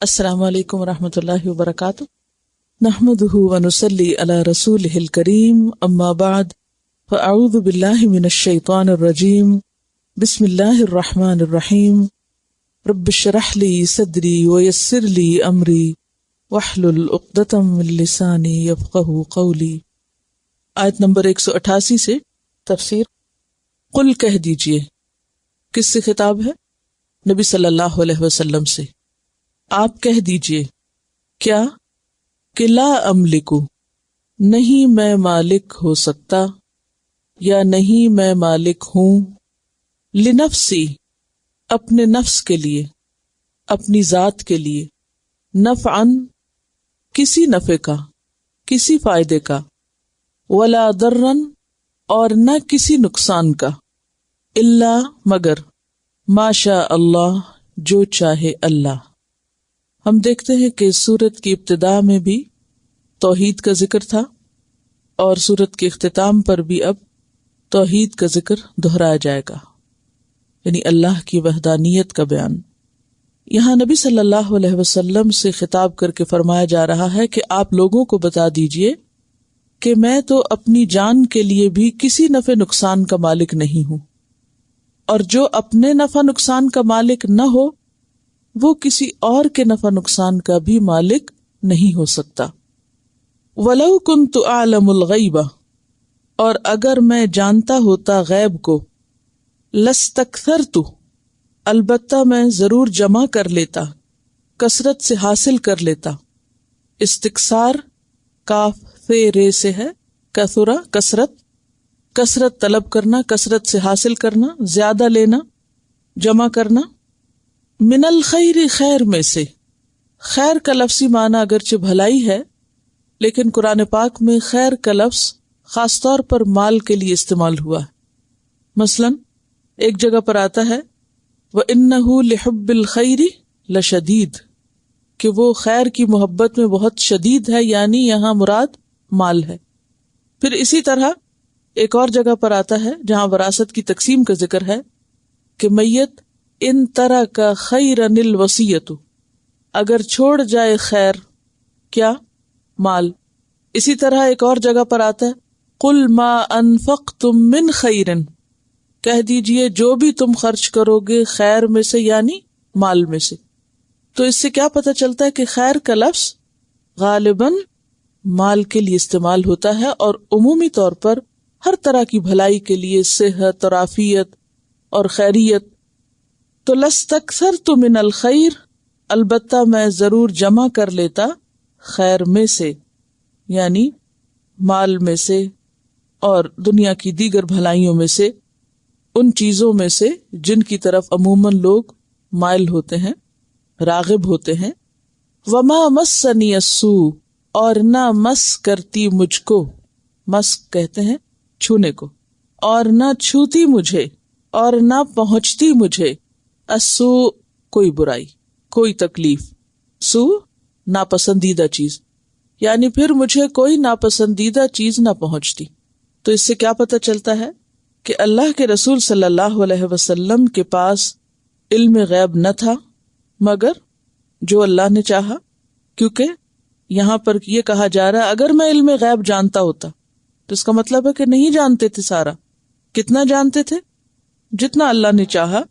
السلام علیکم ورحمۃ اللہ وبرکاتہ، نحمدہ ونصلی علی رسولہ الکریم، اما بعد فاعوذ باللہ من الشیطان الرجیم، بسم اللہ الرحمن الرحیم، رب اشرح لی صدری ویسر لی امری واحلل عقدۃ من لسانی یفقہوا قولی۔ آیت نمبر 188 سے تفسیر۔ قل کہہ دیجئے، کس سے خطاب ہے؟ نبی صلی اللہ علیہ وسلم سے۔ آپ کہہ دیجئے کیا کہ لا املک، نہیں میں مالک ہو سکتا یا نہیں میں مالک ہوں، لنفسی، اپنے نفس کے لیے، اپنی ذات کے لیے، نفعن، کسی نفع کا، کسی فائدے کا، ولا ضرن، اور نہ کسی نقصان کا، الا، مگر، ما شاء اللہ، جو چاہے اللہ۔ ہم دیکھتے ہیں کہ سورت کی ابتدا میں بھی توحید کا ذکر تھا اور سورت کے اختتام پر بھی اب توحید کا ذکر دہرایا جائے گا، یعنی اللہ کی وحدانیت کا بیان۔ یہاں نبی صلی اللہ علیہ وسلم سے خطاب کر کے فرمایا جا رہا ہے کہ آپ لوگوں کو بتا دیجئے کہ میں تو اپنی جان کے لیے بھی کسی نفع نقصان کا مالک نہیں ہوں، اور جو اپنے نفع نقصان کا مالک نہ ہو وہ کسی اور کے نفع نقصان کا بھی مالک نہیں ہو سکتا۔ وَلَوْ كُنْتُ أَعْلَمُ الْغَيْبَ، اور اگر میں جانتا ہوتا غیب کو، لَاسْتَكْثَرْتُ، البتہ میں ضرور جمع کر لیتا، کثرت سے حاصل کر لیتا۔ استکثار کاف فے رے سے ہے، کثرہ کثرت، کثرت طلب کرنا، کثرت سے حاصل کرنا، زیادہ لینا، جمع کرنا۔ من الخیر، خیر میں سے۔ خیر کا لفظی معنی اگرچہ بھلائی ہے، لیکن قرآن پاک میں خیر کا لفظ خاص طور پر مال کے لیے استعمال ہوا ہے۔ مثلا ایک جگہ پر آتا ہے وَإِنَّهُ لِحُبِّ الْخَيْرِ لَشَدِيدٌ، کہ وہ خیر کی محبت میں بہت شدید ہے، یعنی یہاں مراد مال ہے۔ پھر اسی طرح ایک اور جگہ پر آتا ہے جہاں وراثت کی تقسیم کا ذکر ہے کہ میت ان ترک خیرن الوصیۃ، اگر چھوڑ جائے خیر، کیا؟ مال۔ اسی طرح ایک اور جگہ پر آتا ہے قل ما انفقتم من خیر، کہہ دیجئے جو بھی تم خرچ کرو گے خیر میں سے، یعنی مال میں سے۔ تو اس سے کیا پتہ چلتا ہے کہ خیر کا لفظ غالباً مال کے لیے استعمال ہوتا ہے، اور عمومی طور پر ہر طرح کی بھلائی کے لیے، صحت اور عافیت اور خیریت۔ تو لَاسْتَكْثَرْتُ مِنَ الْخَيْرِ، البتہ میں ضرور جمع کر لیتا خیر میں سے، یعنی مال میں سے اور دنیا کی دیگر بھلائیوں میں سے، ان چیزوں میں سے جن کی طرف عموماً لوگ مائل ہوتے ہیں، راغب ہوتے ہیں۔ وَمَا مَسَّنِيَ السُّوءُ، اور نہ مس کرتی مجھ کو، مس کہتے ہیں چھونے کو، اور نہ چھوتی مجھے، اور نہ پہنچتی مجھے، السوء کوئی برائی، کوئی تکلیف، سوء ناپسندیدہ چیز، یعنی پھر مجھے کوئی ناپسندیدہ چیز نہ پہنچتی۔ تو اس سے کیا پتہ چلتا ہے کہ اللہ کے رسول صلی اللہ علیہ وسلم کے پاس علم غیب نہ تھا مگر جو اللہ نے چاہا، کیونکہ یہاں پر یہ کہا جا رہا ہے اگر میں علم غیب جانتا ہوتا، تو اس کا مطلب ہے کہ نہیں جانتے تھے سارا۔ کتنا جانتے تھے؟ جتنا اللہ نے چاہا،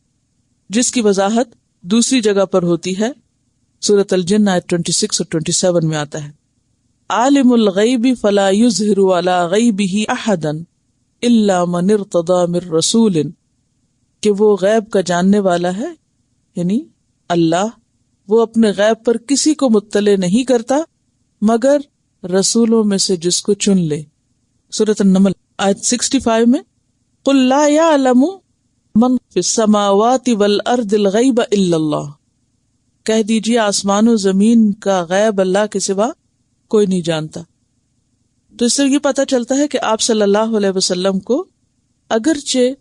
جس کی وضاحت دوسری جگہ پر ہوتی ہے، سورۃ الجن آیت 26 اور 27 میں آتا ہے عالم الغیب فلا یظہر علی غیبہ احدا الا من ارتضی من رسول، کہ وہ غیب کا جاننے والا ہے، یعنی اللہ، وہ اپنے غیب پر کسی کو مطلع نہیں کرتا مگر رسولوں میں سے جس کو چن لے۔ سورۃ النمل آیت 65 میں قل لا یعلم من فی السماوات والارض الغیب الا اللہ، کہہ دیجیے آسمان و زمین کا غیب اللہ کے سوا کوئی نہیں جانتا۔ تو اس سے یہ پتہ چلتا ہے کہ آپ صلی اللہ علیہ وسلم کو اگرچہ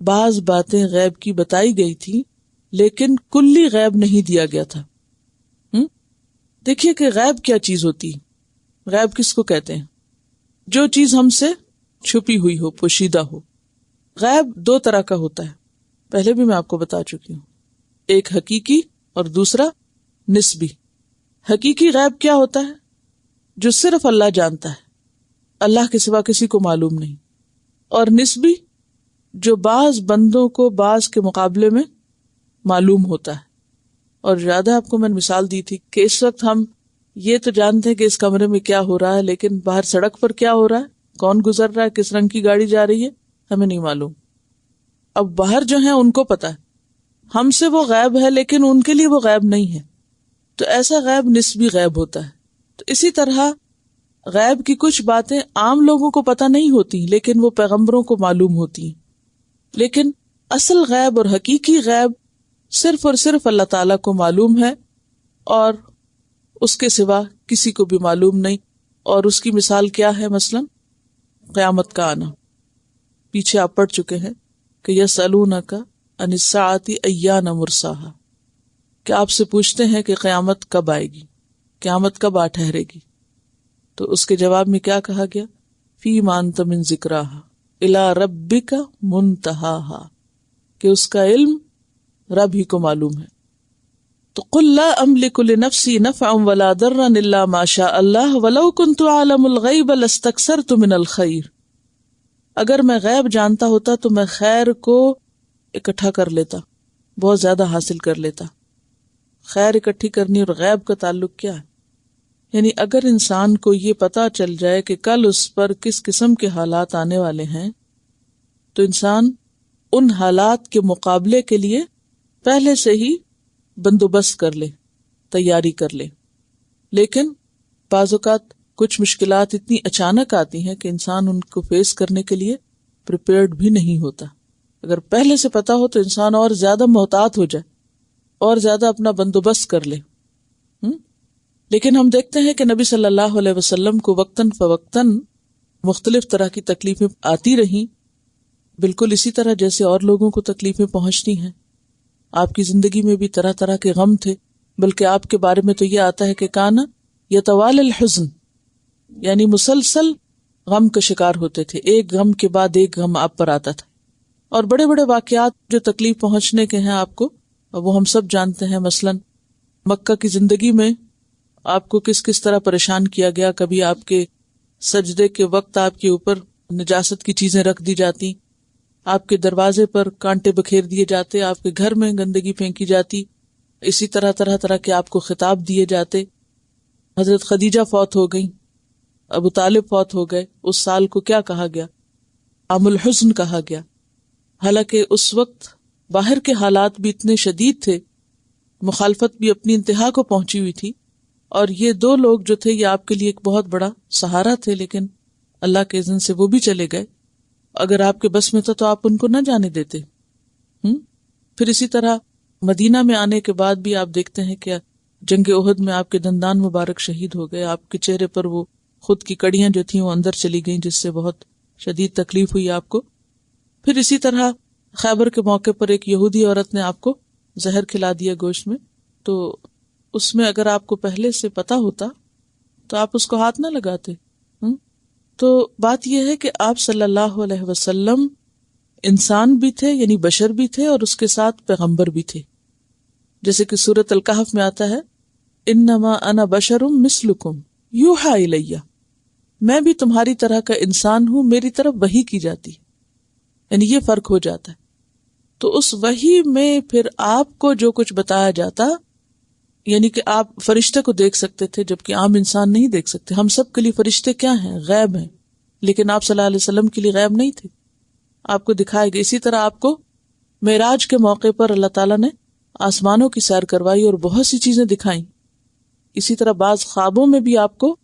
بعض باتیں غیب کی بتائی گئی تھی لیکن کلی غیب نہیں دیا گیا تھا۔ دیکھیے کہ غیب کیا چیز ہوتی ہے۔ غیب کس کو کہتے ہیں؟ جو چیز ہم سے چھپی ہوئی ہو، پوشیدہ ہو۔ غیب دو طرح کا ہوتا ہے، پہلے بھی میں آپ کو بتا چکی ہوں، ایک حقیقی اور دوسرا نسبی۔ حقیقی غیب کیا ہوتا ہے؟ جو صرف اللہ جانتا ہے، اللہ کے سوا کسی کو معلوم نہیں. اور نسبی، جو بعض بندوں کو بعض کے مقابلے میں معلوم ہوتا ہے. اور زیادہ آپ کو میں نے مثال دی تھی کہ اس وقت ہم یہ تو جانتے ہیں کہ اس کمرے میں کیا ہو رہا ہے، لیکن باہر سڑک پر کیا ہو رہا ہے، کون گزر رہا ہے، کس رنگ کی گاڑی جا رہی ہے، ہمیں نہیں معلوم. اب باہر جو ہیں ان کو پتا ہے، ہم سے وہ غائب ہے لیکن ان کے لیے وہ غائب نہیں ہے. تو ایسا غائب نسبی غائب ہوتا ہے. تو اسی طرح غیب کی کچھ باتیں عام لوگوں کو پتہ نہیں ہوتی لیکن وہ پیغمبروں کو معلوم ہوتی ہیں. لیکن اصل غیب اور حقیقی غیب صرف اور صرف اللہ تعالیٰ کو معلوم ہے، اور اس کے سوا کسی کو بھی معلوم نہیں. اور اس کی مثال کیا ہے؟ مثلا قیامت کا آنا. پیچھے آپ پڑھ چکے ہیں کہ یسألونک عن الساعۃ ایان مرساہا، کہ آپ سے پوچھتے ہیں کہ قیامت کب آئے گی، قیامت کب آ ٹھہرے گی. تو اس کے جواب میں کیا کہا گیا؟ فیما انت من ذکراہا الی ربک منتہاہا، کہ اس کا علم رب ہی کو معلوم ہے. تو قل لا املک لنفسی نفعا ولا ضرا الا ما شاء اللہ ولو کنت اعلم الغیب لاستکثرت من الخیر. اگر میں غیب جانتا ہوتا تو میں خیر کو اکٹھا کر لیتا، بہت زیادہ حاصل کر لیتا. خیر اکٹھی کرنی اور غیب کا تعلق کیا ہے؟ یعنی اگر انسان کو یہ پتا چل جائے کہ کل اس پر کس قسم کے حالات آنے والے ہیں تو انسان ان حالات کے مقابلے کے لیے پہلے سے ہی بندوبست کر لے، تیاری کر لے. لیکن بعض اوقات کچھ مشکلات اتنی اچانک آتی ہیں کہ انسان ان کو فیس کرنے کے لیے پریپیئرڈ بھی نہیں ہوتا. اگر پہلے سے پتا ہو تو انسان اور زیادہ محتاط ہو جائے اور زیادہ اپنا بندوبست کر لے. لیکن ہم دیکھتے ہیں کہ نبی صلی اللہ علیہ وسلم کو وقتاً فوقتاً مختلف طرح کی تکلیفیں آتی رہیں، بالکل اسی طرح جیسے اور لوگوں کو تکلیفیں پہنچتی ہیں. آپ کی زندگی میں بھی طرح طرح کے غم تھے، بلکہ آپ کے بارے میں تو یہ آتا ہے کہ کانا یتوال الحزن، یعنی مسلسل غم کا شکار ہوتے تھے، ایک غم کے بعد ایک غم آپ پر آتا تھا. اور بڑے بڑے واقعات جو تکلیف پہنچنے کے ہیں آپ کو، وہ ہم سب جانتے ہیں. مثلا مکہ کی زندگی میں آپ کو کس کس طرح پریشان کیا گیا. کبھی آپ کے سجدے کے وقت آپ کے اوپر نجاست کی چیزیں رکھ دی جاتی، آپ کے دروازے پر کانٹے بکھیر دیے جاتے، آپ کے گھر میں گندگی پھینکی جاتی، اسی طرح طرح طرح کے آپ کو خطاب دیے جاتے. حضرت خدیجہ فوت ہو گئیں، ابو طالب فوت ہو گئے. اس سال کو کیا کہا گیا؟ عام الحزن کہا گیا. حالانکہ اس وقت باہر کے حالات بھی اتنے شدید تھے، مخالفت بھی اپنی انتہا کو پہنچی ہوئی تھی، اور یہ دو لوگ جو تھے یہ آپ کے لیے ایک بہت بڑا سہارا تھے، لیکن اللہ کے اذن سے وہ بھی چلے گئے. اگر آپ کے بس میں تھا تو آپ ان کو نہ جانے دیتے. پھر اسی طرح مدینہ میں آنے کے بعد بھی آپ دیکھتے ہیں کہ جنگ احد میں آپ کے دندان مبارک شہید ہو گئے، آپ کے چہرے پر وہ خود کی کڑیاں جو تھیں وہ اندر چلی گئیں، جس سے بہت شدید تکلیف ہوئی آپ کو. پھر اسی طرح خیبر کے موقع پر ایک یہودی عورت نے آپ کو زہر کھلا دیا گوشت میں. تو اس میں اگر آپ کو پہلے سے پتا ہوتا تو آپ اس کو ہاتھ نہ لگاتے. تو بات یہ ہے کہ آپ صلی اللہ علیہ وسلم انسان بھی تھے، یعنی بشر بھی تھے، اور اس کے ساتھ پیغمبر بھی تھے. جیسے کہ سورۃ الکہف میں آتا ہے، انما انا بشر مثلکم یوحی الی، میں بھی تمہاری طرح کا انسان ہوں، میری طرف وحی کی جاتی. یعنی یہ فرق ہو جاتا ہے. تو اس وحی میں پھر آپ کو جو کچھ بتایا جاتا، یعنی کہ آپ فرشتے کو دیکھ سکتے تھے جبکہ عام انسان نہیں دیکھ سکتے. ہم سب کے لیے فرشتے کیا ہیں؟ غیب ہیں. لیکن آپ صلی اللہ علیہ وسلم کے لیے غیب نہیں تھے، آپ کو دکھائے گئے. اسی طرح آپ کو معراج کے موقع پر اللہ تعالیٰ نے آسمانوں کی سیر کروائی اور بہت سی چیزیں دکھائیں. اسی طرح بعض خوابوں میں بھی آپ کو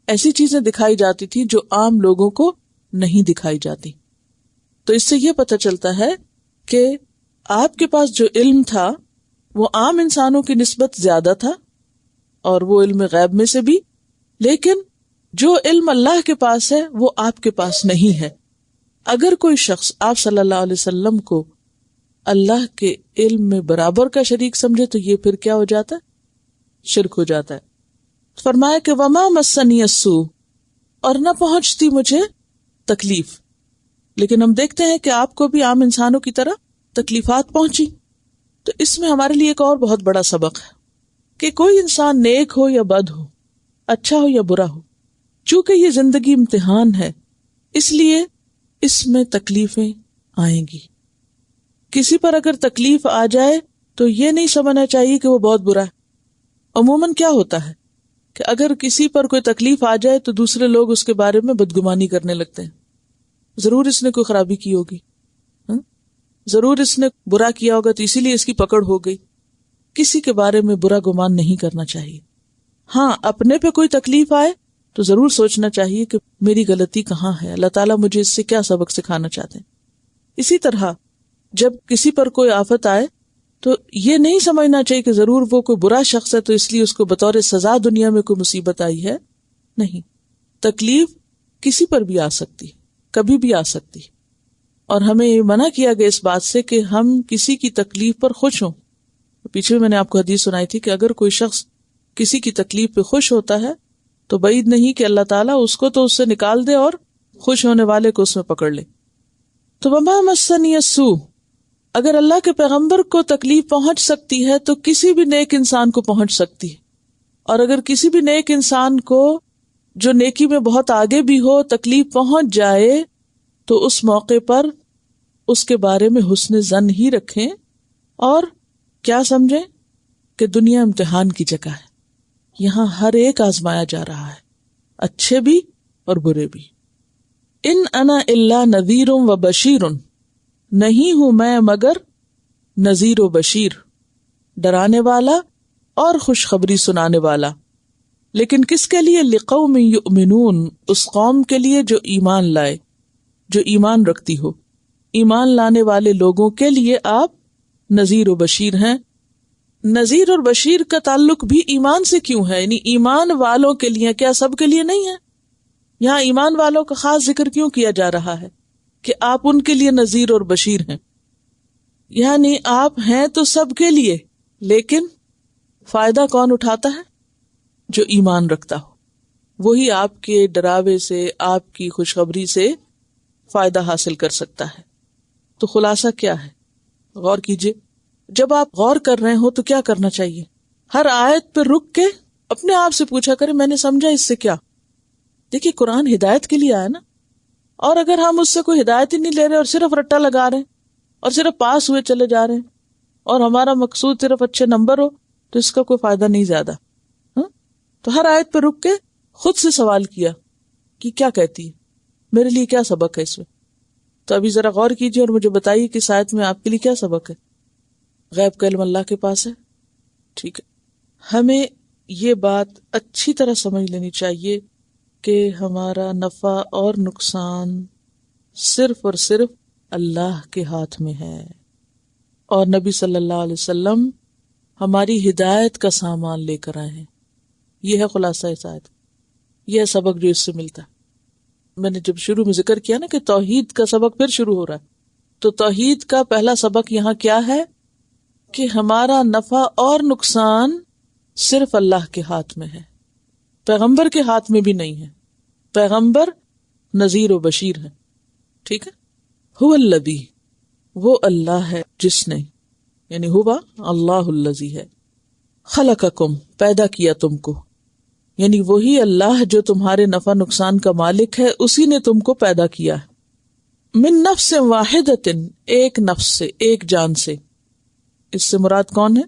ایسی چیزیں دکھائی جاتی تھی جو عام لوگوں کو نہیں دکھائی جاتی. تو اس سے یہ پتہ چلتا ہے کہ آپ کے پاس جو علم تھا وہ عام انسانوں کی نسبت زیادہ تھا، اور وہ علم غیب میں سے بھی. لیکن جو علم اللہ کے پاس ہے وہ آپ کے پاس نہیں ہے. اگر کوئی شخص آپ صلی اللہ علیہ وسلم کو اللہ کے علم میں برابر کا شریک سمجھے تو یہ پھر کیا ہو جاتا ہے؟ شرک ہو جاتا ہے. فرمایا کہ وما مسنی السوء، اور نہ پہنچتی مجھے تکلیف. لیکن ہم دیکھتے ہیں کہ آپ کو بھی عام انسانوں کی طرح تکلیفات پہنچی. تو اس میں ہمارے لیے ایک اور بہت بڑا سبق ہے کہ کوئی انسان نیک ہو یا بد ہو، اچھا ہو یا برا ہو، چونکہ یہ زندگی امتحان ہے اس لیے اس میں تکلیفیں آئیں گی۔ کسی پر اگر تکلیف آ جائے تو یہ نہیں سمجھنا چاہیے کہ وہ بہت برا ہے۔ عموماً کیا ہوتا ہے کہ اگر کسی پر کوئی تکلیف آ جائے تو دوسرے لوگ اس کے بارے میں بدگمانی کرنے لگتے ہیں، ضرور اس نے کوئی خرابی کی ہوگی، ضرور اس نے برا کیا ہوگا تو اسی لیے اس کی پکڑ ہو گئی۔ کسی کے بارے میں برا گمان نہیں کرنا چاہیے۔ ہاں، اپنے پہ کوئی تکلیف آئے تو ضرور سوچنا چاہیے کہ میری غلطی کہاں ہے، اللہ تعالیٰ مجھے اس سے کیا سبق سکھانا چاہتے ہیں۔ اسی طرح جب کسی پر کوئی آفت آئے تو یہ نہیں سمجھنا چاہیے کہ ضرور وہ کوئی برا شخص ہے تو اس لیے اس کو بطور سزا دنیا میں کوئی مصیبت آئی ہے۔ نہیں، تکلیف کسی پر بھی آ سکتی، کبھی بھی آ سکتی، اور ہمیں یہ منع کیا گیا اس بات سے کہ ہم کسی کی تکلیف پر خوش ہوں۔ پیچھے میں نے آپ کو حدیث سنائی تھی کہ اگر کوئی شخص کسی کی تکلیف پہ خوش ہوتا ہے تو بعید نہیں کہ اللہ تعالیٰ اس کو تو اس سے نکال دے اور خوش ہونے والے کو اس میں پکڑ لے۔ تو وما مسنی السوء، اگر اللہ کے پیغمبر کو تکلیف پہنچ سکتی ہے تو کسی بھی نیک انسان کو پہنچ سکتی ہے، اور اگر کسی بھی نیک انسان کو جو نیکی میں بہت آگے بھی ہو تکلیف پہنچ جائے تو اس موقع پر اس کے بارے میں حسن ظن ہی رکھیں اور کیا سمجھیں کہ دنیا امتحان کی جگہ ہے، یہاں ہر ایک آزمایا جا رہا ہے، اچھے بھی اور برے بھی۔ ان انا الا نذیر و بشیر، نہیں ہوں میں مگر نذیر و بشیر، ڈرانے والا اور خوشخبری سنانے والا، لیکن کس کے لیے؟ لقوم یؤمنون، اس قوم کے لیے جو ایمان لائے، جو ایمان رکھتی ہو، ایمان لانے والے لوگوں کے لیے آپ نذیر و بشیر ہیں۔ نذیر اور بشیر کا تعلق بھی ایمان سے کیوں ہے؟ یعنی ایمان والوں کے لیے، کیا سب کے لیے نہیں ہے؟ یہاں ایمان والوں کا خاص ذکر کیوں کیا جا رہا ہے کہ آپ ان کے لیے نذیر اور بشیر ہیں؟ یعنی آپ ہیں تو سب کے لیے، لیکن فائدہ کون اٹھاتا ہے؟ جو ایمان رکھتا ہو، وہی آپ کے ڈراوے سے، آپ کی خوشخبری سے فائدہ حاصل کر سکتا ہے۔ تو خلاصہ کیا ہے؟ غور کیجئے، جب آپ غور کر رہے ہو تو کیا کرنا چاہیے؟ ہر آیت پہ رک کے اپنے آپ سے پوچھا کرے میں نے سمجھا اس سے کیا؟ دیکھیے قرآن ہدایت کے لیے آیا نا، اور اگر ہم اس سے کوئی ہدایت ہی نہیں لے رہے اور صرف رٹا لگا رہے ہیں اور صرف پاس ہوئے چلے جا رہے ہیں اور ہمارا مقصود صرف اچھے نمبر ہو تو اس کا کوئی فائدہ نہیں زیادہ۔ تو ہر آیت پہ رک کے خود سے سوال کیا کہ کیا کہتی ہے، میرے لیے کیا سبق ہے اس میں؟ تو ابھی ذرا غور کیجیے اور مجھے بتائیے کہ اس آیت میں آپ کے لیے کیا سبق ہے؟ غیب کا علم اللہ کے پاس ہے، ٹھیک ہے۔ ہمیں یہ بات اچھی طرح سمجھ لینی چاہیے کہ ہمارا نفع اور نقصان صرف اور صرف اللہ کے ہاتھ میں ہے، اور نبی صلی اللہ علیہ وسلم ہماری ہدایت کا سامان لے کر آئے ہیں۔ یہ ہے خلاصہ اس آیت، یہ ہے سبق جو اس سے ملتا ہے۔ میں نے جب شروع میں ذکر کیا نا کہ توحید کا سبق پھر شروع ہو رہا ہے، تو توحید کا پہلا سبق یہاں کیا ہے کہ ہمارا نفع اور نقصان صرف اللہ کے ہاتھ میں ہے، پیغمبر کے ہاتھ میں بھی نہیں ہے۔ پیغمبر نذیر و بشیر ہے، ٹھیک ہے۔ هو الذی، وہ اللہ ہے جس نے، یعنی ہوا اللہ الذی ہے، خلقکم، پیدا کیا تم کو، یعنی وہی اللہ جو تمہارے نفع نقصان کا مالک ہے، اسی نے تم کو پیدا کیا ہے۔ من نفس واحدۃ، ایک نفس سے، ایک جان سے۔ اس سے مراد کون ہے؟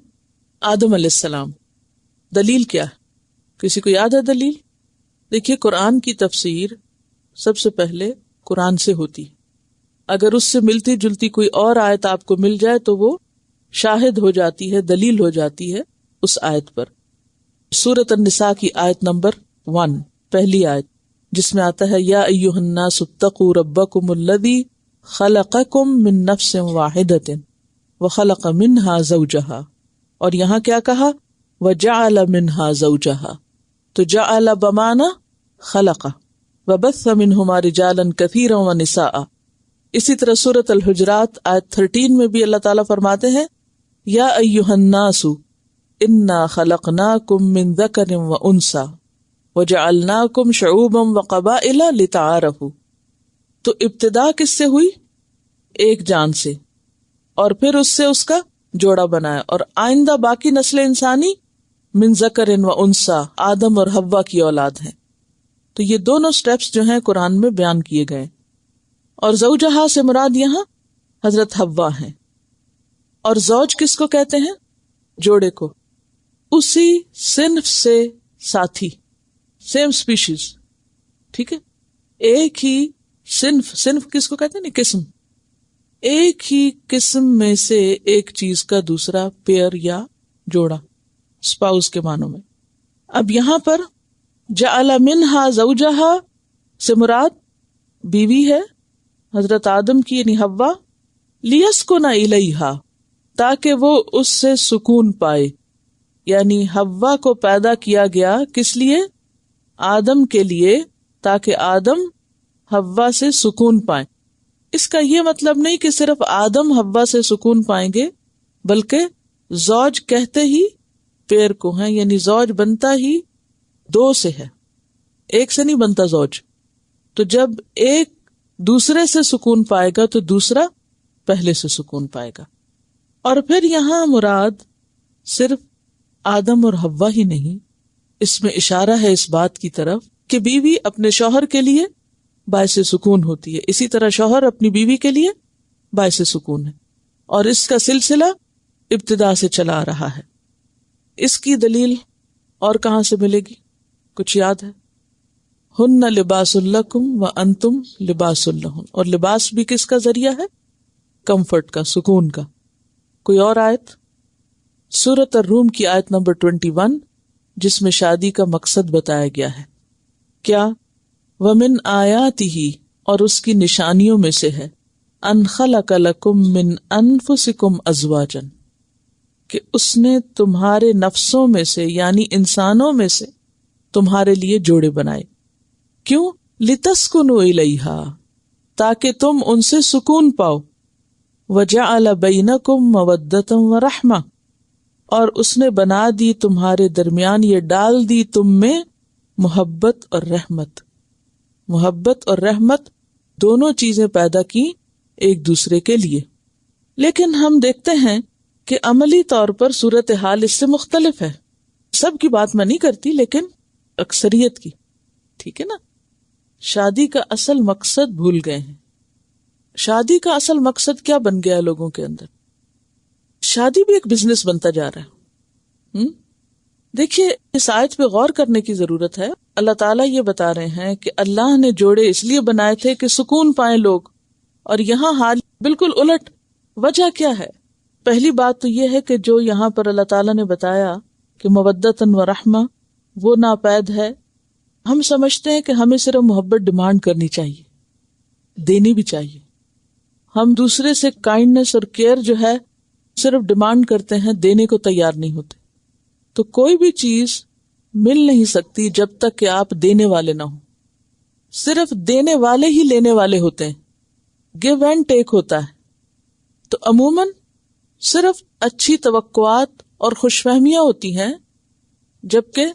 آدم علیہ السلام۔ دلیل کیا ہے؟ کسی کو یاد ہے دلیل؟ دیکھیے قرآن کی تفسیر سب سے پہلے قرآن سے ہوتی ہے، اگر اس سے ملتی جلتی کوئی اور آیت آپ کو مل جائے تو وہ شاہد ہو جاتی ہے، دلیل ہو جاتی ہے اس آیت پر۔ سورۃ النساء کی آیت نمبر 1، پہلی آیت، جس میں آتا ہے یا ایھا الناس اتقوا ربکم الذی خلقکم من نفس واحدۃ وخلق منها زوجها، اور یہاں کیا کہا؟ وجعل منها زوجها، تو جعل بمعنی خلق، وبث منہما رجالا کثیرا ونساء۔ اسی طرح سورۃ الحجرات آیت 13 میں بھی اللہ تعالیٰ فرماتے ہیں یا ایھا الناس انا خلقناکم من ذکر وانثی وجعلناکم شعوبا وقبائل لتعارفوا۔ تو ابتدا کس سے ہوئی؟ ایک جان سے، اور پھر اس سے اس کا جوڑا بنایا، اور آئندہ باقی نسل انسانی من ذکر و انثی، آدم اور حوا کی اولاد ہیں. تو یہ دونوں سٹیپس جو ہیں قرآن میں بیان کیے گئے. اور زوجہا سے مراد یہاں حضرت حوا ہیں. اور زوج کس کو کہتے ہیں؟ جوڑے کو. اسی صنف سے ساتھی، سیم سپیشیز. ٹھیک ہے، ایک ہی صنف کس کو کہتے ہیں؟ نہیں، قسم. ایک ہی قسم میں سے ایک چیز کا دوسرا پیئر یا جوڑا، اسپاؤس کے معنوں میں. اب یہاں پر جعل منہا زوجہا سے مراد بیوی ہے حضرت آدم کی یعنی حوا، لیسکن الیہا تاکہ وہ اس سے سکون پائے. یعنی حوا کو پیدا کیا گیا کس لیے؟ آدم کے لیے، تاکہ آدم حوا سے سکون پائیں. اس کا یہ مطلب نہیں کہ صرف آدم حوا سے سکون پائیں گے، بلکہ زوج کہتے ہی پیر کو ہیں، یعنی زوج بنتا ہی دو سے ہے، ایک سے نہیں بنتا زوج. تو جب ایک دوسرے سے سکون پائے گا تو دوسرا پہلے سے سکون پائے گا. اور پھر یہاں مراد صرف آدم اور حوا ہی نہیں، اس میں اشارہ ہے اس بات کی طرف کہ بیوی اپنے شوہر کے لیے باعث سکون ہوتی ہے، اسی طرح شوہر اپنی بیوی کے لیے باعث سکون ہے. اور اس کا سلسلہ ابتدا سے چلا آ رہا ہے. اس کی دلیل اور کہاں سے ملے گی؟ کچھ یاد ہے؟ ہن لباس لکم وانتم لباس لہن. اور لباس بھی کس کا ذریعہ ہے؟ کمفرٹ کا، سکون کا. کوئی اور آیت؟ سورۃ الروم کی آیت نمبر 21 جس میں شادی کا مقصد بتایا گیا ہے. کیا؟ وَمِنْ آیَاتِهِ اور اس کی نشانیوں میں سے ہے ان خلق لکم من انفسکم ازواجا کہ اس نے تمہارے نفسوں میں سے یعنی انسانوں میں سے تمہارے لیے جوڑے بنائے. کیوں؟ لِتَسْكُنُوا إِلَيْهَا تاکہ تم ان سے سکون پاؤ. وَجَعَلَ بَيْنَكُمْ مَوَدَّةً وَرَحْمَةً اور اس نے بنا دی تمہارے درمیان، یہ ڈال دی تم میں محبت اور رحمت. محبت اور رحمت دونوں چیزیں پیدا کی ایک دوسرے کے لیے. لیکن ہم دیکھتے ہیں کہ عملی طور پر صورتحال اس سے مختلف ہے. سب کی بات میں نہیں کرتی لیکن اکثریت کی. ٹھیک ہے نا؟ شادی کا اصل مقصد بھول گئے ہیں. شادی کا اصل مقصد کیا بن گیا ہے لوگوں کے اندر؟ شادی بھی ایک بزنس بنتا جا رہا ہے. دیکھیے اس آیت پہ غور کرنے کی ضرورت ہے. اللہ تعالیٰ یہ بتا رہے ہیں کہ اللہ نے جوڑے اس لیے بنائے تھے کہ سکون پائیں لوگ، اور یہاں حال بالکل الٹ. وجہ کیا ہے؟ پہلی بات تو یہ ہے کہ جو یہاں پر اللہ تعالیٰ نے بتایا کہ مودۃ و رحمہ وہ ناپید ہے. ہم سمجھتے ہیں کہ ہمیں صرف محبت ڈیمانڈ کرنی چاہیے، دینی بھی چاہیے. ہم دوسرے سے کائنڈنس اور کیئر جو ہے صرف ڈیمانڈ کرتے ہیں، دینے کو تیار نہیں ہوتے. تو کوئی بھی چیز مل نہیں سکتی جب تک کہ آپ دینے والے نہ ہوں. صرف دینے والے ہی لینے والے ہوتے ہیں، گیو اینڈ ٹیک ہوتا ہے. تو عموماً صرف اچھی توقعات اور خوش فہمیاں ہوتی ہیں جبکہ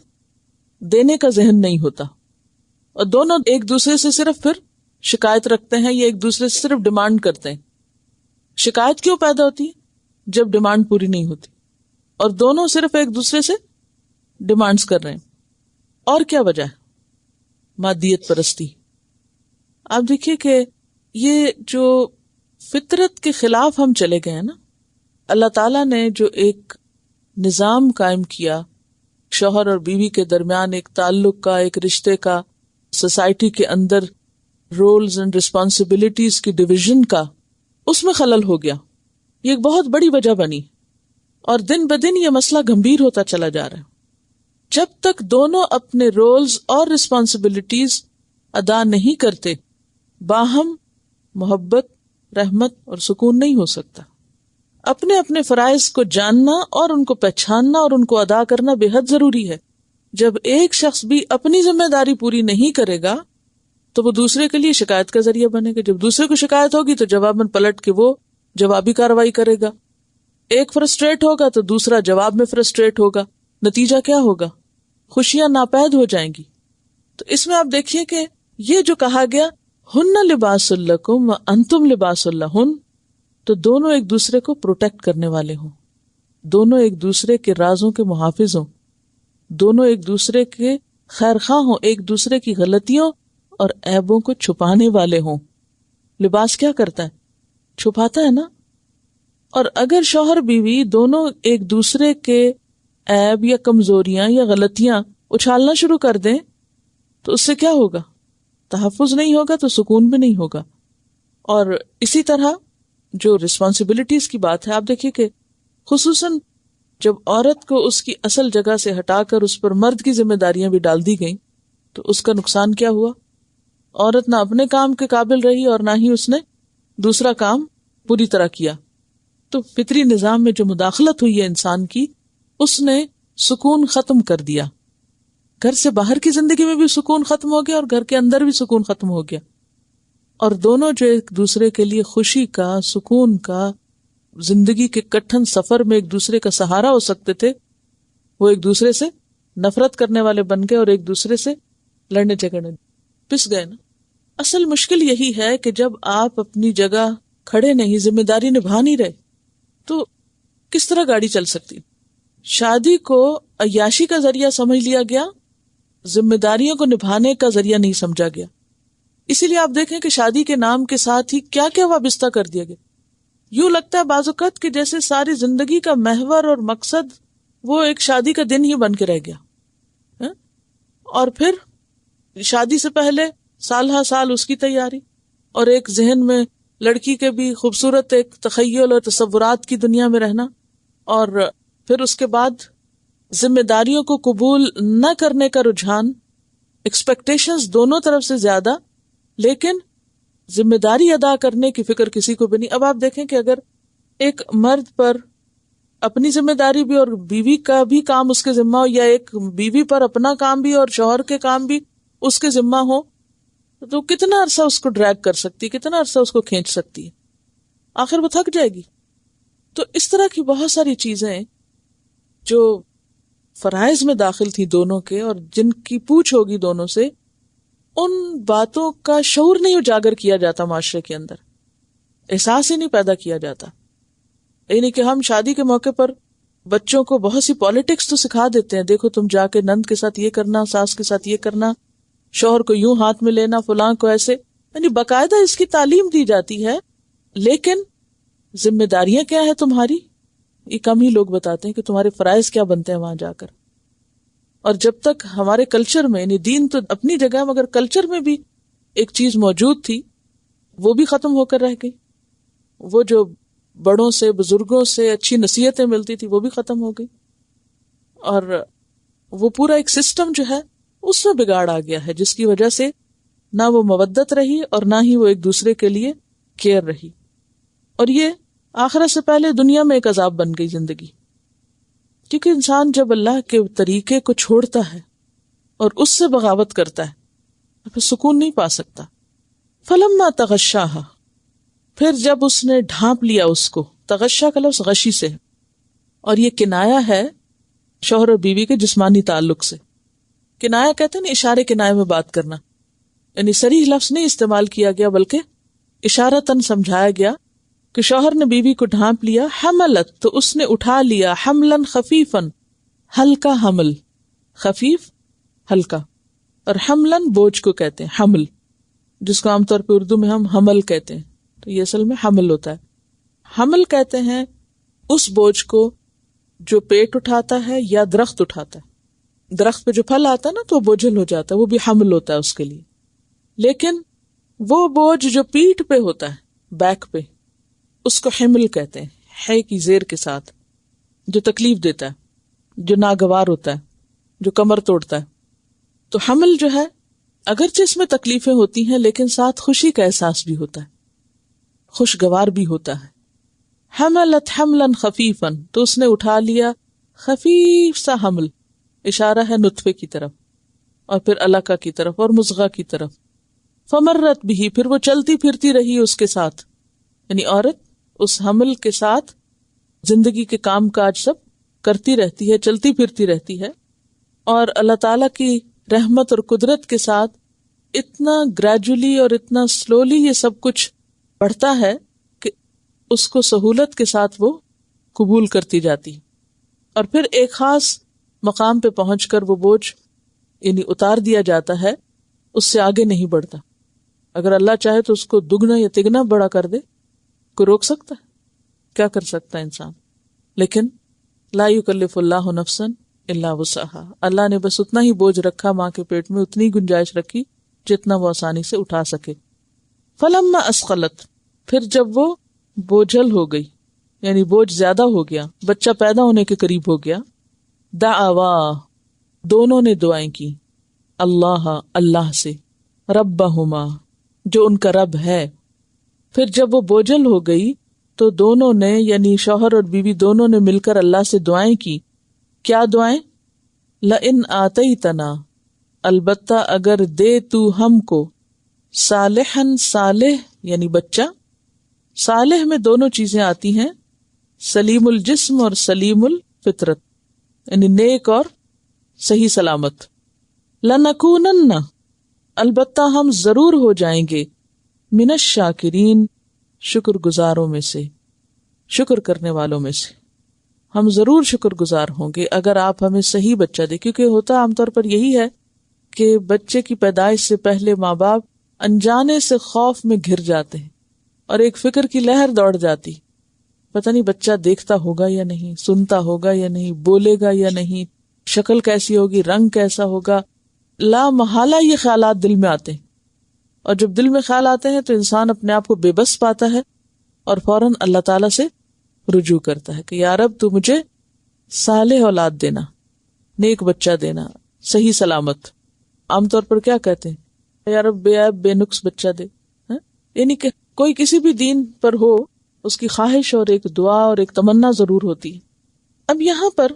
دینے کا ذہن نہیں ہوتا. اور دونوں ایک دوسرے سے صرف پھر شکایت رکھتے ہیں یا ایک دوسرے سے صرف ڈیمانڈ کرتے ہیں. شکایت کیوں پیدا ہوتی ہے؟ جب ڈیمانڈ پوری نہیں ہوتی اور دونوں صرف ایک دوسرے سے ڈیمانڈز کر رہے ہیں. اور کیا وجہ ہے؟ مادیت پرستی. آپ دیکھیے کہ یہ جو فطرت کے خلاف ہم چلے گئے ہیں نا. اللہ تعالیٰ نے جو ایک نظام قائم کیا شوہر اور بیوی کے درمیان، ایک تعلق کا، ایک رشتے کا، سوسائٹی کے اندر رولز اینڈ رسپانسبلٹیز کی ڈویژن کا، اس میں خلل ہو گیا. یہ ایک بہت بڑی وجہ بنی اور دن بدن یہ مسئلہ گمبھیر ہوتا چلا جا رہا ہے. جب تک دونوں اپنے رولز اور رسپانسبلٹیز ادا نہیں کرتے باہم محبت، رحمت اور سکون نہیں ہو سکتا. اپنے اپنے فرائض کو جاننا اور ان کو پہچاننا اور ان کو ادا کرنا بے حد ضروری ہے. جب ایک شخص بھی اپنی ذمہ داری پوری نہیں کرے گا تو وہ دوسرے کے لیے شکایت کا ذریعہ بنے گا. جب دوسرے کو شکایت ہوگی تو جواباً پلٹ کے وہ جوابی کارروائی کرے گا. ایک فرسٹریٹ ہوگا تو دوسرا جواب میں فرسٹریٹ ہوگا. نتیجہ کیا ہوگا؟ خوشیاں ناپید ہو جائیں گی. تو اس میں آپ دیکھیے کہ یہ جو کہا گیا ہن لباس لکم وانتم لباس لہن، تو دونوں ایک دوسرے کو پروٹیکٹ کرنے والے ہوں، دونوں ایک دوسرے کے رازوں کے محافظ ہوں. دونوں ایک دوسرے کے خیر خواہ ہوں، ایک دوسرے کی غلطیوں اور عیبوں کو چھپانے والے ہوں۔ لباس کیا کرتا ہے؟ چھپاتا ہے نا۔ اور اگر شوہر بیوی دونوں ایک دوسرے کے عیب یا کمزوریاں یا غلطیاں اچھالنا شروع کر دیں تو اس سے کیا ہوگا؟ تحفظ نہیں ہوگا تو سکون بھی نہیں ہوگا۔ اور اسی طرح جو رسپانسبلٹیز کی بات ہے، آپ دیکھیے کہ خصوصاً جب عورت کو اس کی اصل جگہ سے ہٹا کر اس پر مرد کی ذمہ داریاں بھی ڈال دی گئیں تو اس کا نقصان کیا ہوا؟ عورت نہ اپنے کام کے قابل رہی اور نہ ہی اس نے دوسرا کام پوری طرح کیا۔ تو فطری نظام میں جو مداخلت ہوئی ہے انسان کی، اس نے سکون ختم کر دیا۔ گھر سے باہر کی زندگی میں بھی سکون ختم ہو گیا اور گھر کے اندر بھی سکون ختم ہو گیا، اور دونوں جو ایک دوسرے کے لیے خوشی کا، سکون کا، زندگی کے کٹھن سفر میں ایک دوسرے کا سہارا ہو سکتے تھے، وہ ایک دوسرے سے نفرت کرنے والے بن گئے اور ایک دوسرے سے لڑنے جھگڑنے پس گئے نا۔ اصل مشکل یہی ہے کہ جب آپ اپنی جگہ کھڑے نہیں، ذمہ داری نبھا نہیں رہے، تو کس طرح گاڑی چل سکتی؟ شادی کو عیاشی کا ذریعہ سمجھ لیا گیا، ذمہ داریوں کو نبھانے کا ذریعہ نہیں سمجھا گیا۔ اسی لیے آپ دیکھیں کہ شادی کے نام کے ساتھ ہی کیا کیا وابستہ کر دیا گیا۔ یوں لگتا ہے بعض اوقات کہ جیسے ساری زندگی کا محور اور مقصد وہ ایک شادی کا دن ہی بن کے رہ گیا۔ اور پھر شادی سے پہلے سال ہر سال اس کی تیاری، اور ایک ذہن میں لڑکی کے بھی خوبصورت ایک تخیل اور تصورات کی دنیا میں رہنا، اور پھر اس کے بعد ذمہ داریوں کو قبول نہ کرنے کا رجحان، ایکسپیکٹیشنز دونوں طرف سے زیادہ، لیکن ذمہ داری ادا کرنے کی فکر کسی کو بھی نہیں۔ اب آپ دیکھیں کہ اگر ایک مرد پر اپنی ذمہ داری بھی اور بیوی کا بھی کام اس کے ذمہ ہو، یا ایک بیوی پر اپنا کام بھی اور شوہر کے کام بھی اس کے ذمہ ہو، تو کتنا عرصہ اس کو ڈریگ کر سکتی، کتنا عرصہ اس کو کھینچ سکتی ہے، آخر وہ تھک جائے گی۔ تو اس طرح کی بہت ساری چیزیں جو فرائض میں داخل تھی دونوں کے، اور جن کی پوچھ ہوگی دونوں سے، ان باتوں کا شعور نہیں اجاگر کیا جاتا معاشرے کے اندر، احساس ہی نہیں پیدا کیا جاتا۔ یعنی کہ ہم شادی کے موقع پر بچوں کو بہت سی پالیٹکس تو سکھا دیتے ہیں، دیکھو تم جا کے نند کے ساتھ یہ کرنا، ساس کے ساتھ یہ کرنا، شوہر کو یوں ہاتھ میں لینا، فلاں کو ایسے، یعنی باقاعدہ اس کی تعلیم دی جاتی ہے، لیکن ذمہ داریاں کیا ہے تمہاری، یہ کم ہی لوگ بتاتے ہیں کہ تمہارے فرائض کیا بنتے ہیں وہاں جا کر۔ اور جب تک ہمارے کلچر میں، یعنی دین تو اپنی جگہ مگر کلچر میں بھی ایک چیز موجود تھی، وہ بھی ختم ہو کر رہ گئی۔ وہ جو بڑوں سے، بزرگوں سے اچھی نصیحتیں ملتی تھی وہ بھی ختم ہو گئی، اور وہ پورا ایک سسٹم جو ہے اس میں بگاڑ آ گیا ہے، جس کی وجہ سے نہ وہ مودت رہی اور نہ ہی وہ ایک دوسرے کے لیے کیئر رہی، اور یہ آخرت سے پہلے دنیا میں ایک عذاب بن گئی زندگی۔ کیونکہ انسان جب اللہ کے طریقے کو چھوڑتا ہے اور اس سے بغاوت کرتا ہے، پھر سکون نہیں پا سکتا۔ فلما تغشاها، پھر جب اس نے ڈھانپ لیا اس کو، تغشا کا لفظ غشی سے، اور یہ کنایا ہے شوہر اور بیوی کے جسمانی تعلق سے۔ کنایا کہتے ہیں نا اشارے کنائے میں بات کرنا، یعنی صریح لفظ نہیں استعمال کیا گیا بلکہ اشارتاً سمجھایا گیا کہ شوہر نے بیوی کو ڈھانپ لیا، حملت تو اس نے اٹھا لیا، حملاً خفیفاً ہلکا حمل، خفیف ہلکا، اور حملاً بوجھ کو کہتے ہیں حمل، جس کو عام طور پہ اردو میں ہم حمل کہتے ہیں، تو یہ اصل میں حمل ہوتا ہے۔ حمل کہتے ہیں اس بوجھ کو جو پیٹ اٹھاتا ہے یا درخت اٹھاتا ہے۔ درخت پہ جو پھل آتا ہے نا تو وہ بوجھل ہو جاتا ہے، وہ بھی حمل ہوتا ہے اس کے لیے۔ لیکن وہ بوجھ جو پیٹھ پہ ہوتا ہے، بیک پہ، اس کو حمل کہتے ہیں، ہے کی زیر کے ساتھ، جو تکلیف دیتا ہے، جو ناگوار ہوتا ہے، جو کمر توڑتا ہے۔ تو حمل جو ہے اگرچہ اس میں تکلیفیں ہوتی ہیں لیکن ساتھ خوشی کا احساس بھی ہوتا ہے، خوشگوار بھی ہوتا ہے۔ حملت حملا خفیفا، تو اس نے اٹھا لیا خفیف سا حمل، اشارہ ہے نطفے کی طرف اور پھر علقہ کی طرف اور مضغہ کی طرف۔ فمرت بھی، پھر وہ چلتی پھرتی رہی اس کے ساتھ، یعنی عورت اس حمل کے ساتھ زندگی کے کام کاج سب کرتی رہتی ہے، چلتی پھرتی رہتی ہے، اور اللہ تعالیٰ کی رحمت اور قدرت کے ساتھ اتنا گریجولی اور اتنا سلولی یہ سب کچھ بڑھتا ہے کہ اس کو سہولت کے ساتھ وہ قبول کرتی جاتی، اور پھر ایک خاص مقام پہ پہنچ کر وہ بوجھ یعنی اتار دیا جاتا ہے، اس سے آگے نہیں بڑھتا. اگر اللہ چاہے تو اس کو دگنا یا تگنا بڑا کر دے، کوئی روک سکتا ہے؟ کیا کر سکتا ہے انسان؟ لیکن لا یکلف اللہ نفسا الا وسعها، اللہ نے بس اتنا ہی بوجھ رکھا ماں کے پیٹ میں، اتنی گنجائش رکھی جتنا وہ آسانی سے اٹھا سکے. فلما اسقلت، پھر جب وہ بوجھل ہو گئی یعنی بوجھ زیادہ ہو گیا، بچہ پیدا ہونے کے قریب ہو گیا، دعوا، دونوں نے دعائیں کی، اللہ سے، ربہما، جو ان کا رب ہے. پھر جب وہ بوجھل ہو گئی تو دونوں نے یعنی شوہر اور بیوی دونوں نے مل کر اللہ سے دعائیں کی. کیا دعائیں؟ لئن آتیتنا، البتہ اگر دے تو ہم کو، صالحاً، صالح یعنی بچہ. صالح میں دونوں چیزیں آتی ہیں، سلیم الجسم اور سلیم الفطرت، یعنی نیک اور صحیح سلامت. لنکونن، البتہ ہم ضرور ہو جائیں گے، من الشاکرین، شکر گزاروں میں سے، شکر کرنے والوں میں سے. ہم ضرور شکر گزار ہوں گے اگر آپ ہمیں صحیح بچہ دیں، کیونکہ ہوتا عام طور پر یہی ہے کہ بچے کی پیدائش سے پہلے ماں باپ انجانے سے خوف میں گھر جاتے ہیں اور ایک فکر کی لہر دوڑ جاتی، پتہ نہیں بچہ دیکھتا ہوگا یا نہیں، سنتا ہوگا یا نہیں، بولے گا یا نہیں، شکل کیسی ہوگی، رنگ کیسا ہوگا. لا محالہ یہ خیالات دل میں آتے ہیں، اور جب دل میں خیال آتے ہیں تو انسان اپنے آپ کو بے بس پاتا ہے اور فوراً اللہ تعالیٰ سے رجوع کرتا ہے کہ یا رب تو مجھے صالح اولاد دینا، نیک بچہ دینا، صحیح سلامت. عام طور پر کیا کہتے ہیں؟ یا رب بے عیب بے نقص بچہ دے. یعنی کہ کوئی کسی بھی دین پر ہو، اس کی خواہش اور ایک دعا اور ایک تمنا ضرور ہوتی ہے. اب یہاں پر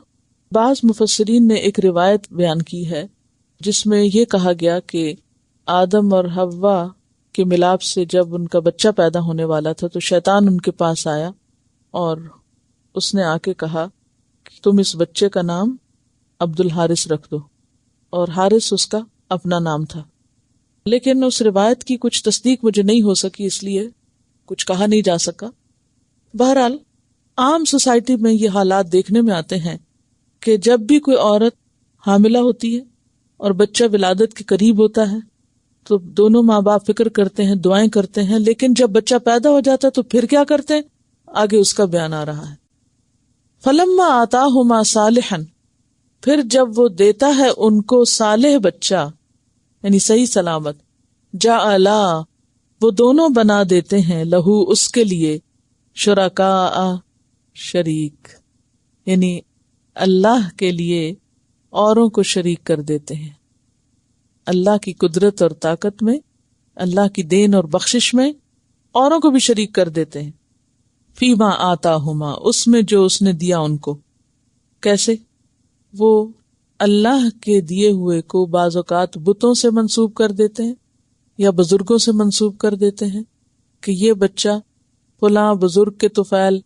بعض مفسرین نے ایک روایت بیان کی ہے جس میں یہ کہا گیا کہ آدم اور حوا کے ملاپ سے جب ان کا بچہ پیدا ہونے والا تھا تو شیطان ان کے پاس آیا اور اس نے آ کے کہا کہ تم اس بچے کا نام عبد الحارث رکھ دو، اور حارث اس کا اپنا نام تھا. لیکن اس روایت کی کچھ تصدیق مجھے نہیں ہو سکی، اس لیے کچھ کہا نہیں جا سکا. بہرحال عام سوسائٹی میں یہ حالات دیکھنے میں آتے ہیں کہ جب بھی کوئی عورت حاملہ ہوتی ہے اور بچہ ولادت کے قریب ہوتا ہے تو دونوں ماں باپ فکر کرتے ہیں، دعائیں کرتے ہیں، لیکن جب بچہ پیدا ہو جاتا ہے تو پھر کیا کرتے ہیں؟ آگے اس کا بیان آ رہا ہے. فلما آتاہما صالحا، پھر جب وہ دیتا ہے ان کو صالح بچہ یعنی صحیح سلامت، جعلا، وہ دونوں بنا دیتے ہیں، لہو، اس کے لیے، شرکاء، شریک، یعنی اللہ کے لیے اوروں کو شریک کر دیتے ہیں. اللہ کی قدرت اور طاقت میں، اللہ کی دین اور بخشش میں اوروں کو بھی شریک کر دیتے ہیں. فیما آتاہما، اس میں جو اس نے دیا ان کو. کیسے؟ وہ اللہ کے دیے ہوئے کو بعض اوقات بتوں سے منسوب کر دیتے ہیں یا بزرگوں سے منسوب کر دیتے ہیں کہ یہ بچہ فلاں بزرگ کے طفیل